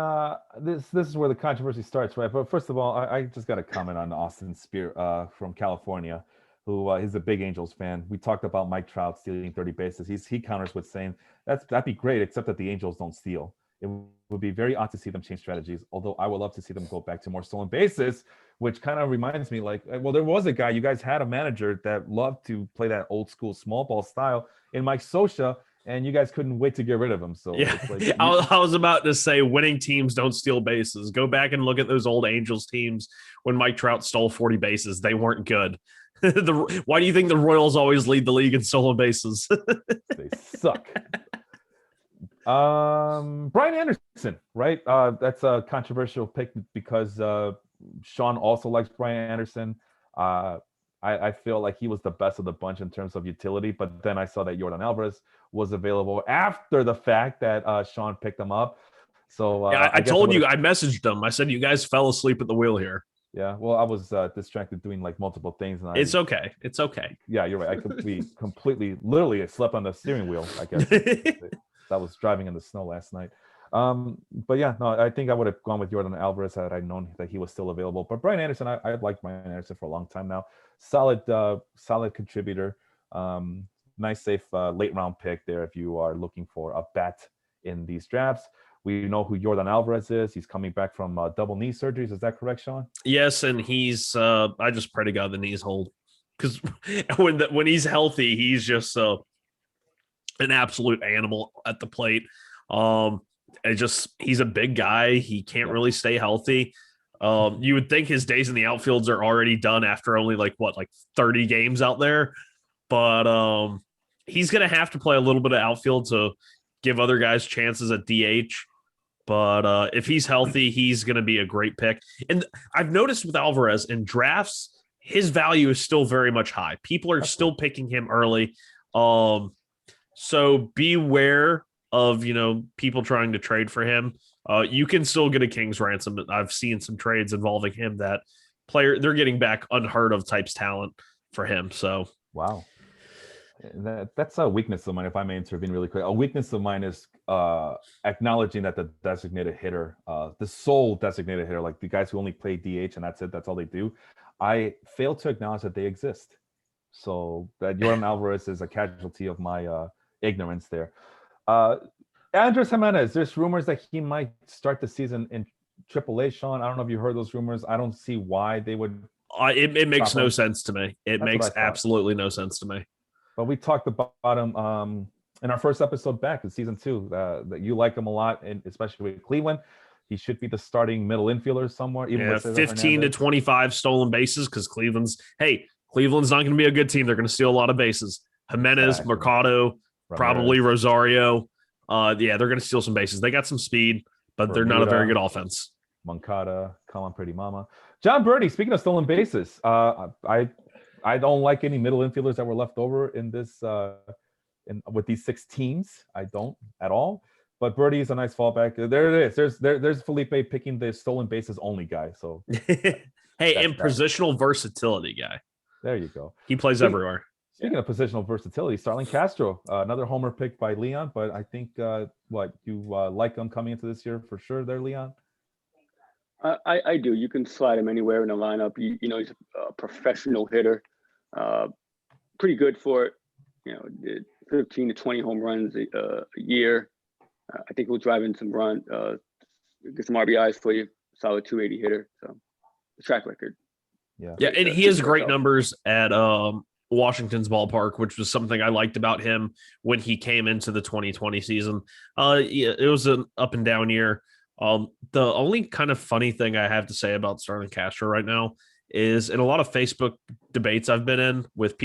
[SPEAKER 1] this is where the controversy starts, right? But first of all, I just got to comment on Austin Spear from California, who is a big Angels fan. We talked about Mike Trout stealing 30 bases. He counters with saying that'd be great, except that the Angels don't steal. It would be very odd to see them change strategies, although I would love to see them go back to more stolen bases, which kind of reminds me there was a guy, you guys had a manager that loved to play that old school small ball style in Mike Scioscia, and you guys couldn't wait to get rid of him. So
[SPEAKER 3] yeah, I was about to say winning teams don't steal bases. Go back and look at those old Angels teams when Mike Trout stole 40 bases. They weren't good. Why do you think the Royals always lead the league in stolen bases?
[SPEAKER 1] They suck. Brian Anderson, right? That's a controversial pick because Sean also likes Brian Anderson. I feel like he was the best of the bunch in terms of utility, but then I saw that Yordan Alvarez was available after the fact that Sean picked him up. So
[SPEAKER 3] I told you, I messaged him. I said, you guys fell asleep at the wheel here.
[SPEAKER 1] Yeah, well, I was distracted doing like multiple things. And
[SPEAKER 3] it's okay. It's okay.
[SPEAKER 1] Yeah, you're right. I completely, literally slept on the steering wheel, I guess. I was driving in the snow last night. But yeah, no, I think I would have gone with Yordan Alvarez had I known that he was still available. But Brian Anderson, I've liked Brian Anderson for a long time now. Solid contributor. Nice, safe late round pick there if you are looking for a bat in these drafts. We know who Yordan Alvarez is. He's coming back from double knee surgeries. Is that correct, Sean?
[SPEAKER 3] Yes, and he's I just pray to God the knees hold, because when he's healthy, he's just an absolute animal at the plate. He's a big guy. He can't really stay healthy. You would think his days in the outfields are already done after only like 30 games out there, but he's going to have to play a little bit of outfield to give other guys chances at DH. But if he's healthy, he's going to be a great pick. And I've noticed with Alvarez in drafts, his value is still very much high. People are still picking him early. So beware of, people trying to trade for him. You can still get a king's ransom. I've seen some trades involving him that they're getting back unheard of types talent for him. So,
[SPEAKER 1] wow. That's a weakness of mine, if I may intervene really quick. A weakness of mine is acknowledging that the designated hitter, the sole designated hitter, like the guys who only play DH and that's it, that's all they do. I fail to acknowledge that they exist. So that Yordan Alvarez is a casualty of my ignorance there. Andres Jimenez, there's rumors that he might start the season in AAA, Sean. I don't know if you heard those rumors. I don't see why they would.
[SPEAKER 3] It makes no sense to me. It makes absolutely no sense to me.
[SPEAKER 1] But we talked about him in our first episode back in season 2, that you like him a lot, and especially with Cleveland. He should be the starting middle infielder somewhere. Even with
[SPEAKER 3] 15 to 25 stolen bases because Cleveland's, hey, Cleveland's not going to be a good team. They're going to steal a lot of bases. Jimenez, Mercado, probably Rosario. They're going to steal some bases. They got some speed, but they're not a very good offense.
[SPEAKER 1] Moncada, come on, pretty mama. John Birdie, speaking of stolen bases, I don't like any middle infielders that were left over in this with these 6 teams. I don't at all. But Birdie is a nice fallback. There it is. There's Felipe picking the stolen bases only guy. So
[SPEAKER 3] positional versatility guy.
[SPEAKER 1] There you go.
[SPEAKER 3] He plays everywhere.
[SPEAKER 1] Speaking of positional versatility, Starlin Castro, another homer pick by Leon. But I think you like him coming into this year for sure. There, Leon.
[SPEAKER 2] I do. You can slide him anywhere in the lineup. You know, he's a professional hitter. Pretty good for it. You know, did 15 to 20 home runs a year. I think we'll drive in some get some RBIs for you. Solid 280 hitter. So the track record.
[SPEAKER 3] Yeah, and he has great numbers at Washington's ballpark, which was something I liked about him when he came into the 2020 season. It was an up and down year. The only kind of funny thing I have to say about Starlin Castro right now is in a lot of Facebook debates I've been in with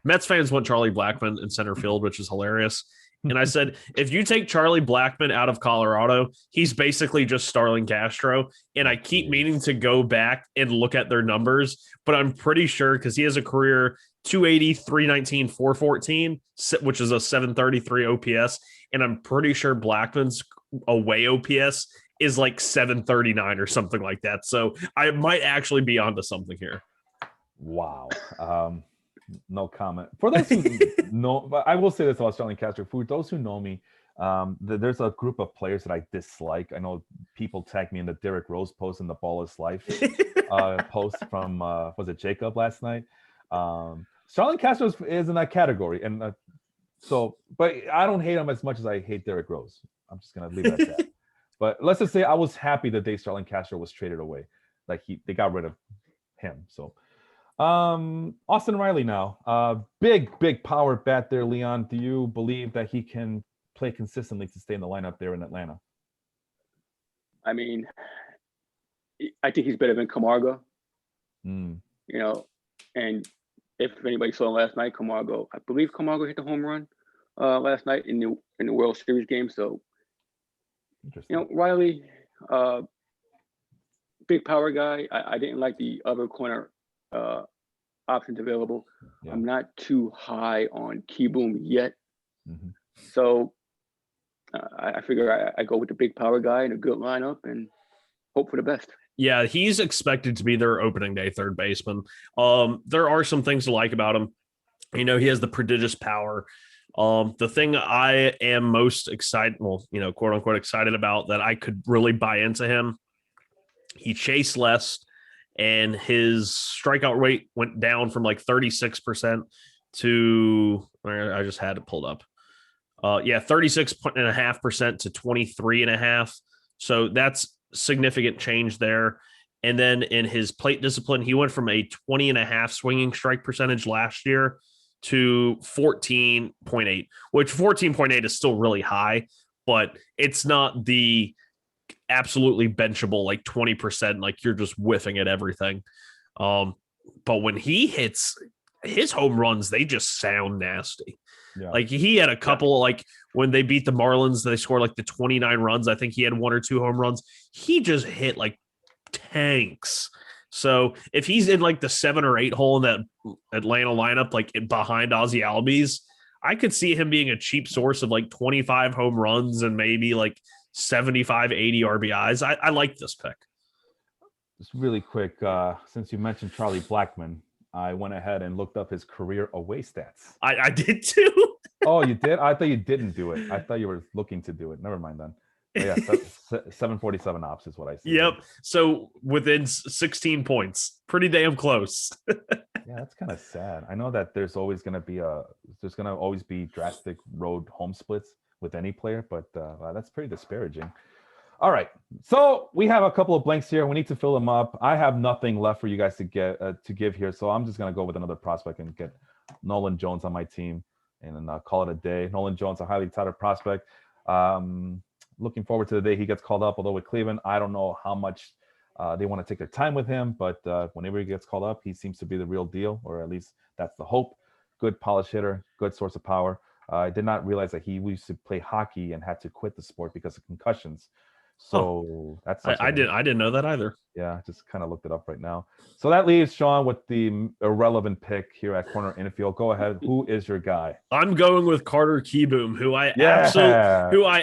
[SPEAKER 3] Mets fans want Charlie Blackmon in center field, which is hilarious. And I said, if you take Charlie Blackmon out of Colorado, he's basically just Starlin Castro. And I keep meaning to go back and look at their numbers, but I'm pretty sure because he has a career 280, 319, 414, which is a 733 OPS. And I'm pretty sure Blackmon's away OPS is like 739 or something like that. So I might actually be onto something here.
[SPEAKER 1] Wow. No comment. For those who know, but I will say this about Starlin Castro. For those who know me, there's a group of players that I dislike. I know people tag me in the Derrick Rose post and the Ball is Life post from was it Jacob last night? Starlin Castro is in that category, and but I don't hate him as much as I hate Derrick Rose. I'm just gonna leave it at that. But let's just say I was happy the day Starlin Castro was traded away, like they got rid of him. So. Austin Riley now. Big power bat there, Leon. Do you believe that he can play consistently to stay in the lineup there in Atlanta?
[SPEAKER 2] I mean, I think he's better than Camargo. You know, and if anybody saw last night, I believe Camargo hit the home run last night in the World Series game. So, you know, Riley, big power guy. I didn't like the other corner options available. I'm not too high on Keyboom yet. So I figure I go with the big power guy and a good lineup and hope for the best.
[SPEAKER 3] Yeah, he's expected to be their opening day third baseman. There are some things to like about him. You know, he has the prodigious power. The thing I am most excited, quote unquote excited about that I could really buy into him, he chased less and his strikeout rate went down from like 36% to, I just had it pulled up. 36.5% to 23.5%. So that's significant change there. And then in his plate discipline, he went from a 20.5 swinging strike percentage last year to 14.8, which 14.8 is still really high, but it's not the absolutely benchable like 20%, like you're just whiffing at everything. But when he hits his home runs, they just sound nasty. Like he had a couple, like when they beat the Marlins, they scored like the 29 runs. I think he had 1 or 2 home runs. He just hit like tanks. So if he's in like the 7 or 8 hole in that Atlanta lineup, like behind Ozzie Albies, I could see him being a cheap source of like 25 home runs and maybe like 75, 80 RBIs. I like this pick.
[SPEAKER 1] Just really quick, since you mentioned Charlie Blackmon, I went ahead and looked up his career away stats.
[SPEAKER 3] I did too.
[SPEAKER 1] Oh, you did? I thought you didn't do it. I thought you were looking to do it. Never mind then. Yeah, 747 ops is what I see.
[SPEAKER 3] Yep. So within 16 points, pretty damn close.
[SPEAKER 1] Yeah, that's kind of sad. I know that there's always going to be drastic road home splits with any player, but that's pretty disparaging. All right, so we have a couple of blanks here. We need to fill them up. I have nothing left for you guys to give here, so I'm just going to go with another prospect and get Nolan Jones on my team and then call it a day. Nolan Jones, a highly touted prospect. Looking forward to the day he gets called up, although with Cleveland, I don't know how much They want to take their time with him, but whenever he gets called up, he seems to be the real deal, or at least that's the hope. Good polish hitter, good source of power. I did not realize that he used to play hockey and had to quit the sport because of concussions. So that's
[SPEAKER 3] I didn't know that either.
[SPEAKER 1] Yeah, just kind of looked it up right now. So that leaves Sean with the irrelevant pick here at corner infield. Go ahead. Who is your guy?
[SPEAKER 3] I'm going with Carter Kieboom, who I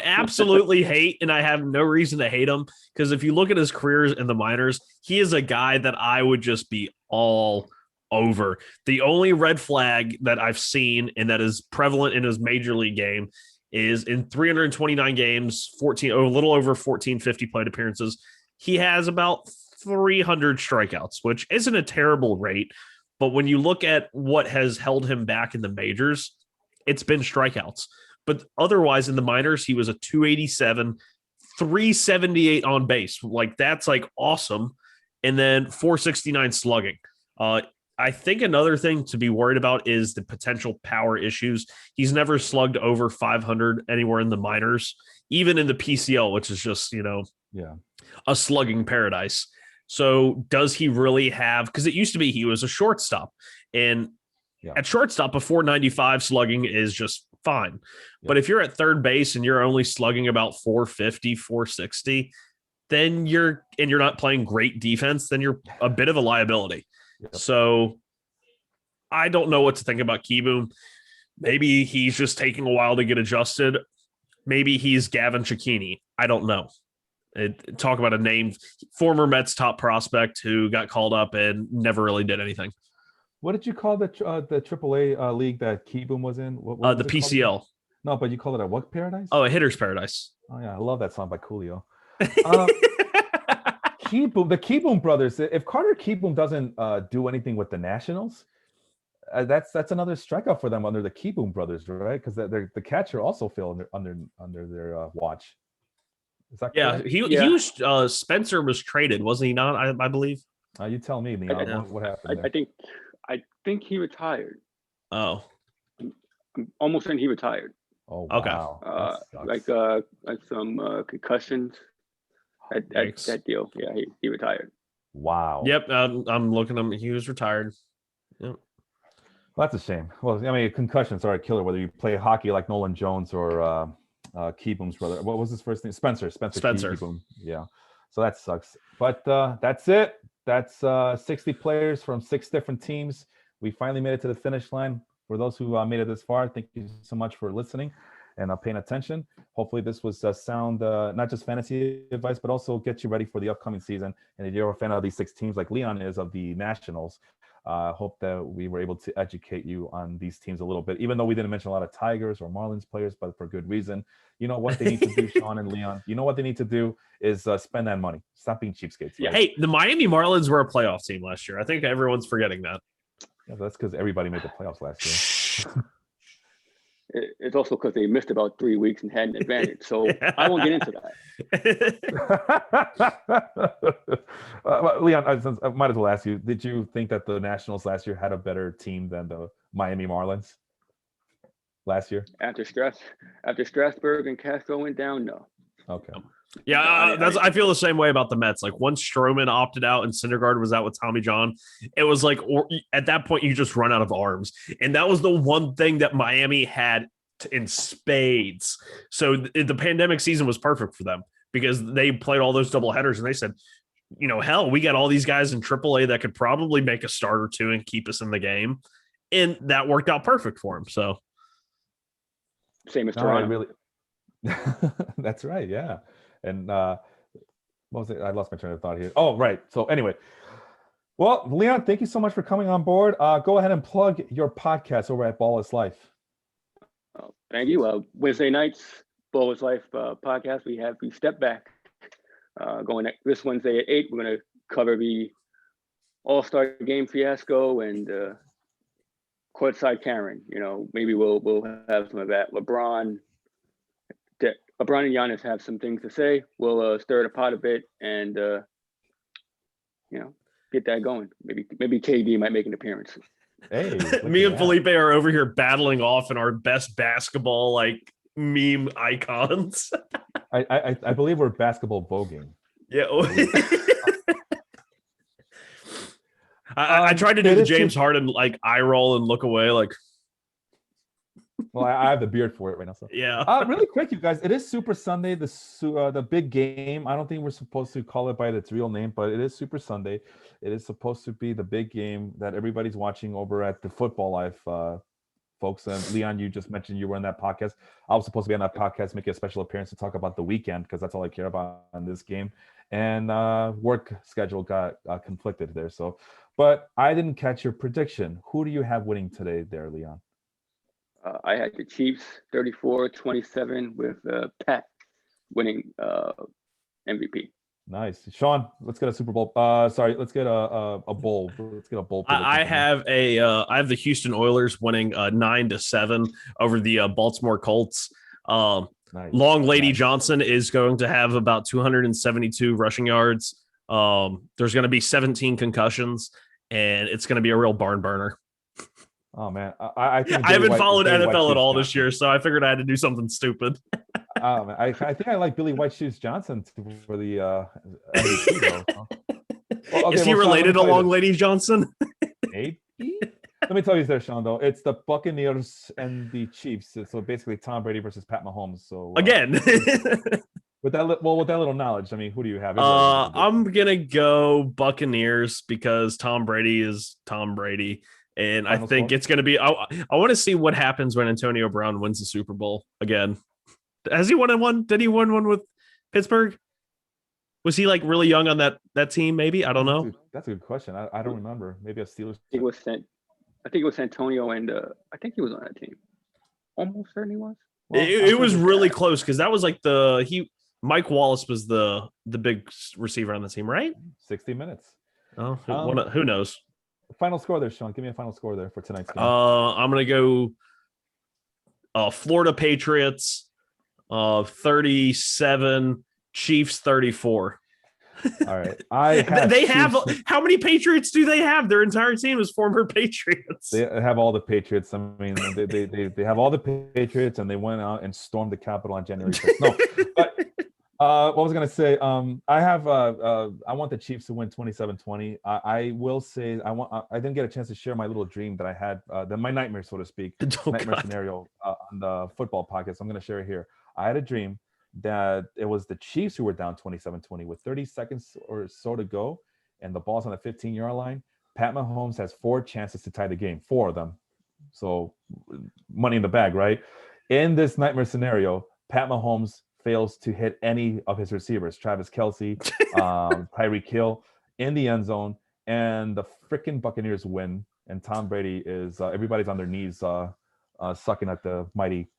[SPEAKER 3] absolutely hate, and I have no reason to hate him because if you look at his careers in the minors, he is a guy that I would just be all over. The only red flag that I've seen and that is prevalent in his major league game is in 329 games, a little over 1450 plate appearances. He has about 300 strikeouts, which isn't a terrible rate. But when you look at what has held him back in the majors, it's been strikeouts. But otherwise in the minors, he was a 287, 378 on base. Like that's like awesome. And then 469 slugging. I think another thing to be worried about is the potential power issues. He's never slugged over 500 anywhere in the minors, even in the PCL, which is just, a slugging paradise. So does he really have, because it used to be he was a shortstop, and at shortstop, a 495 slugging is just fine. But if you're at third base and you're only slugging about 450, 460, then you're not playing great defense, then you're a bit of a liability. So I don't know what to think about Kieboom. Maybe he's just taking a while to get adjusted. Maybe he's Gavin Cecchini. I don't know. Talk about a name, former Mets top prospect who got called up and never really did anything.
[SPEAKER 1] What did you call the AAA league that Kieboom was in? What
[SPEAKER 3] the PCL.
[SPEAKER 1] No, but you call it a what paradise?
[SPEAKER 3] Oh, a hitter's paradise.
[SPEAKER 1] Oh yeah, I love that song by Coolio. Kieboom, the Kieboom brothers. If Carter Kieboom doesn't do anything with the Nationals, that's another strikeout for them under the Kieboom brothers, right? Because the catcher also fell under their watch. Is that correct?
[SPEAKER 3] He was Spencer was traded, wasn't he not? I believe.
[SPEAKER 1] You tell me, Leon. What happened?
[SPEAKER 2] I think he retired.
[SPEAKER 3] Oh,
[SPEAKER 2] I'm almost saying he retired.
[SPEAKER 1] Oh,
[SPEAKER 3] wow.
[SPEAKER 2] Okay. Like some concussions. That deal. Yeah, he retired.
[SPEAKER 1] Wow.
[SPEAKER 3] Yep. I'm looking at him. He was retired. Yep.
[SPEAKER 1] Well, that's a shame. Well, I mean, concussions are a killer, whether you play hockey like Nolan Jones or Kieboom's brother. What was his first name? Spencer. Kieboom. Yeah. So that sucks. But that's it. That's 60 players from 6 different teams. We finally made it to the finish line. For those who made it this far, thank you so much for listening and paying attention. Hopefully this was sound, not just fantasy advice, but also get you ready for the upcoming season. And if you're a fan of these 6 teams like Leon is of the Nationals, hope that we were able to educate you on these teams a little bit, even though we didn't mention a lot of Tigers or Marlins players, but for good reason. You know what they need to do, Sean and Leon? You know what they need to do is spend that money. Stop being cheapskates. Right?
[SPEAKER 3] Hey, the Miami Marlins were a playoff team last year. I think everyone's forgetting that.
[SPEAKER 1] Yeah, that's because everybody made the playoffs last year.
[SPEAKER 2] It's also because they missed about 3 weeks and had an advantage. So I won't get into
[SPEAKER 1] that. Leon, I might as well ask you, did you think that the Nationals last year had a better team than the Miami Marlins last year?
[SPEAKER 2] After Strasburg and Castro went down, no.
[SPEAKER 1] Okay.
[SPEAKER 3] Yeah, I feel the same way about the Mets. Like once Stroman opted out and Syndergaard was out with Tommy John, it was like at that point you just run out of arms, and that was the one thing that Miami had in spades. So the pandemic season was perfect for them because they played all those double headers, and they said, hell, we got all these guys in AAA that could probably make a start or two and keep us in the game, and that worked out perfect for them. So
[SPEAKER 2] same as Toronto.
[SPEAKER 1] Really. That's right. Yeah. And what was it? I lost my train of thought here. Oh, right. So anyway, well, Leon, thank you so much for coming on board. Go ahead and plug your podcast over at Ball is Life.
[SPEAKER 2] Thank you. Wednesday nights, Ball is Life podcast. We have the Stepback going this Wednesday at 8. We're going to cover the All-Star Game fiasco and courtside Karen. Maybe we'll have some of that. LeBron and Giannis have some things to say. We'll stir the pot a bit and get that going. Maybe KD might make an appearance.
[SPEAKER 1] Hey,
[SPEAKER 3] me and Felipe are over here battling off in our best basketball meme icons.
[SPEAKER 1] I believe we're basketball voguing.
[SPEAKER 3] Yeah. I tried to do the James Harden like eye roll and look away like.
[SPEAKER 1] Well, I have the beard for it right now. So
[SPEAKER 3] yeah.
[SPEAKER 1] Really quick, you guys. It is Super Sunday, the big game. I don't think we're supposed to call it by its real name, but it is Super Sunday. It is supposed to be the big game that everybody's watching over at the Football Life, folks. And Leon, you just mentioned you were in that podcast. I was supposed to be on that podcast, making a special appearance to talk about the weekend because that's all I care about on this game. And work schedule got conflicted there. So, but I didn't catch your prediction. Who do you have winning today, there, Leon?
[SPEAKER 2] I had the Chiefs 34-27 with Pat winning MVP.
[SPEAKER 1] Nice, Sean. Let's get a Super Bowl. Sorry, let's get a bowl. Let's get a bowl.
[SPEAKER 3] I have the Houston Oilers winning 9-7 over the Baltimore Colts. Nice. Long Lady Johnson is going to have about 272 rushing yards. There's going to be 17 concussions, and it's going to be a real barn burner.
[SPEAKER 1] Oh man, I think
[SPEAKER 3] I haven't followed NFL at all this year, so I figured I had to do something stupid.
[SPEAKER 1] Oh man, I think I like Billy White Shoes Johnson for the MVP though. Well, okay,
[SPEAKER 3] is he related to Long Lady Johnson?
[SPEAKER 1] Maybe. Let me tell you this, Sean. Though it's the Buccaneers and the Chiefs, so basically Tom Brady versus Pat Mahomes. So
[SPEAKER 3] again,
[SPEAKER 1] with that little knowledge, I mean, who do you have?
[SPEAKER 3] I'm gonna go Buccaneers because Tom Brady is Tom Brady. And I think it's going to be. I want to see what happens when Antonio Brown wins the Super Bowl again. Has he won one? Did he win one with Pittsburgh? Was he like really young on that team? Maybe I don't know.
[SPEAKER 1] That's a good question. I don't remember. Maybe a Steelers.
[SPEAKER 2] I think it was Antonio, and I think he was on that team. Almost certainly was.
[SPEAKER 3] Well, it was really close because that was like Mike Wallace was the big receiver on the team, right?
[SPEAKER 1] 60 minutes.
[SPEAKER 3] Oh, who knows?
[SPEAKER 1] Final score there, Sean. Give me a final score there for tonight's game.
[SPEAKER 3] I'm gonna go Florida Patriots 37, Chiefs 34.
[SPEAKER 1] All right.
[SPEAKER 3] How many Patriots do they have? Their entire team is former Patriots.
[SPEAKER 1] They have all the Patriots. I mean, they have all the Patriots, and they went out and stormed the Capitol on January 6th. No, but what was I going to say? I want the Chiefs to win 27-20. I will say I didn't get a chance to share my little dream that I had, my nightmare, so to speak, scenario on the football podcast. I'm going to share it here. I had a dream that it was the Chiefs who were down 27-20 with 30 seconds or so to go, and the ball's on the 15-yard line. Pat Mahomes has 4 chances to tie the game, 4 of them. So money in the bag, right? In this nightmare scenario, Pat Mahomes fails to hit any of his receivers, Travis Kelce, Tyreek Hill, in the end zone, and the freaking Buccaneers win. And Tom Brady is everybody's on their knees, sucking at the mighty.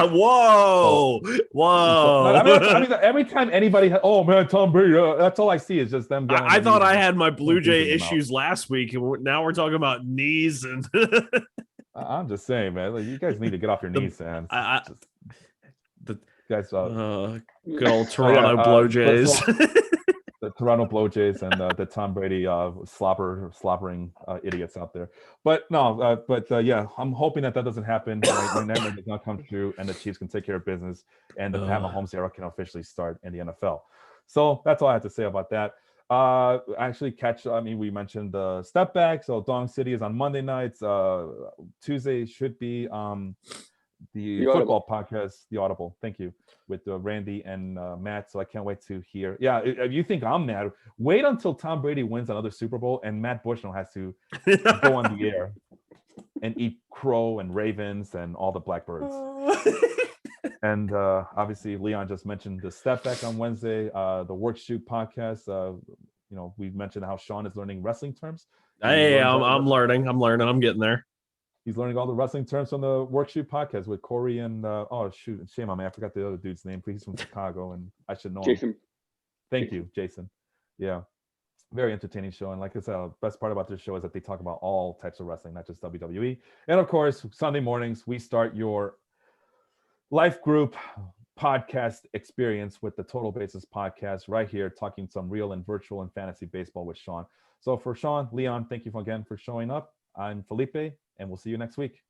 [SPEAKER 3] Whoa!
[SPEAKER 1] I mean, every time anybody, oh man, Tom Brady, that's all I see is just them.
[SPEAKER 3] I thought I had my Blue Jay issues last week, and now we're talking about knees and.
[SPEAKER 1] I'm just saying, man. Like, you guys need to get off your knees, man.
[SPEAKER 3] The
[SPEAKER 1] guys,
[SPEAKER 3] good old Toronto Blue Jays.
[SPEAKER 1] The Toronto Blue Jays and the Tom Brady slobbering idiots out there. But no, yeah, I'm hoping that doesn't happen. My nightmare does not come true, and the Chiefs can take care of business, and the Pat Mahomes era can officially start in the NFL. So that's all I have to say about that. We mentioned the step back. So Dong City is on Monday nights. Tuesday should be the football podcast, The Audible. Thank you, with Randy and Matt. So I can't wait to hear. Yeah, if you think I'm mad, wait until Tom Brady wins another Super Bowl and Matt Bushnell has to go on the air and eat crow and ravens and all the blackbirds. And obviously, Leon just mentioned the step back on Wednesday, the Work Shoot podcast. We mentioned how Sean is learning wrestling terms.
[SPEAKER 3] Hey, I'm learning. I'm getting there.
[SPEAKER 1] He's learning all the wrestling terms from the Work Shoot podcast with Corey and shame on me, I forgot the other dude's name. He's from Chicago, and I should know
[SPEAKER 2] Jason.
[SPEAKER 1] him. Thank you, Jason. Yeah, very entertaining show. And like I said, the best part about this show is that they talk about all types of wrestling, not just WWE. And of course, Sunday mornings we start your life group podcast experience with the Total Basis podcast right here, talking some real and virtual and fantasy baseball with Sean. So for Sean, Leon, thank you again for showing up. I'm Felipe, and we'll see you next week.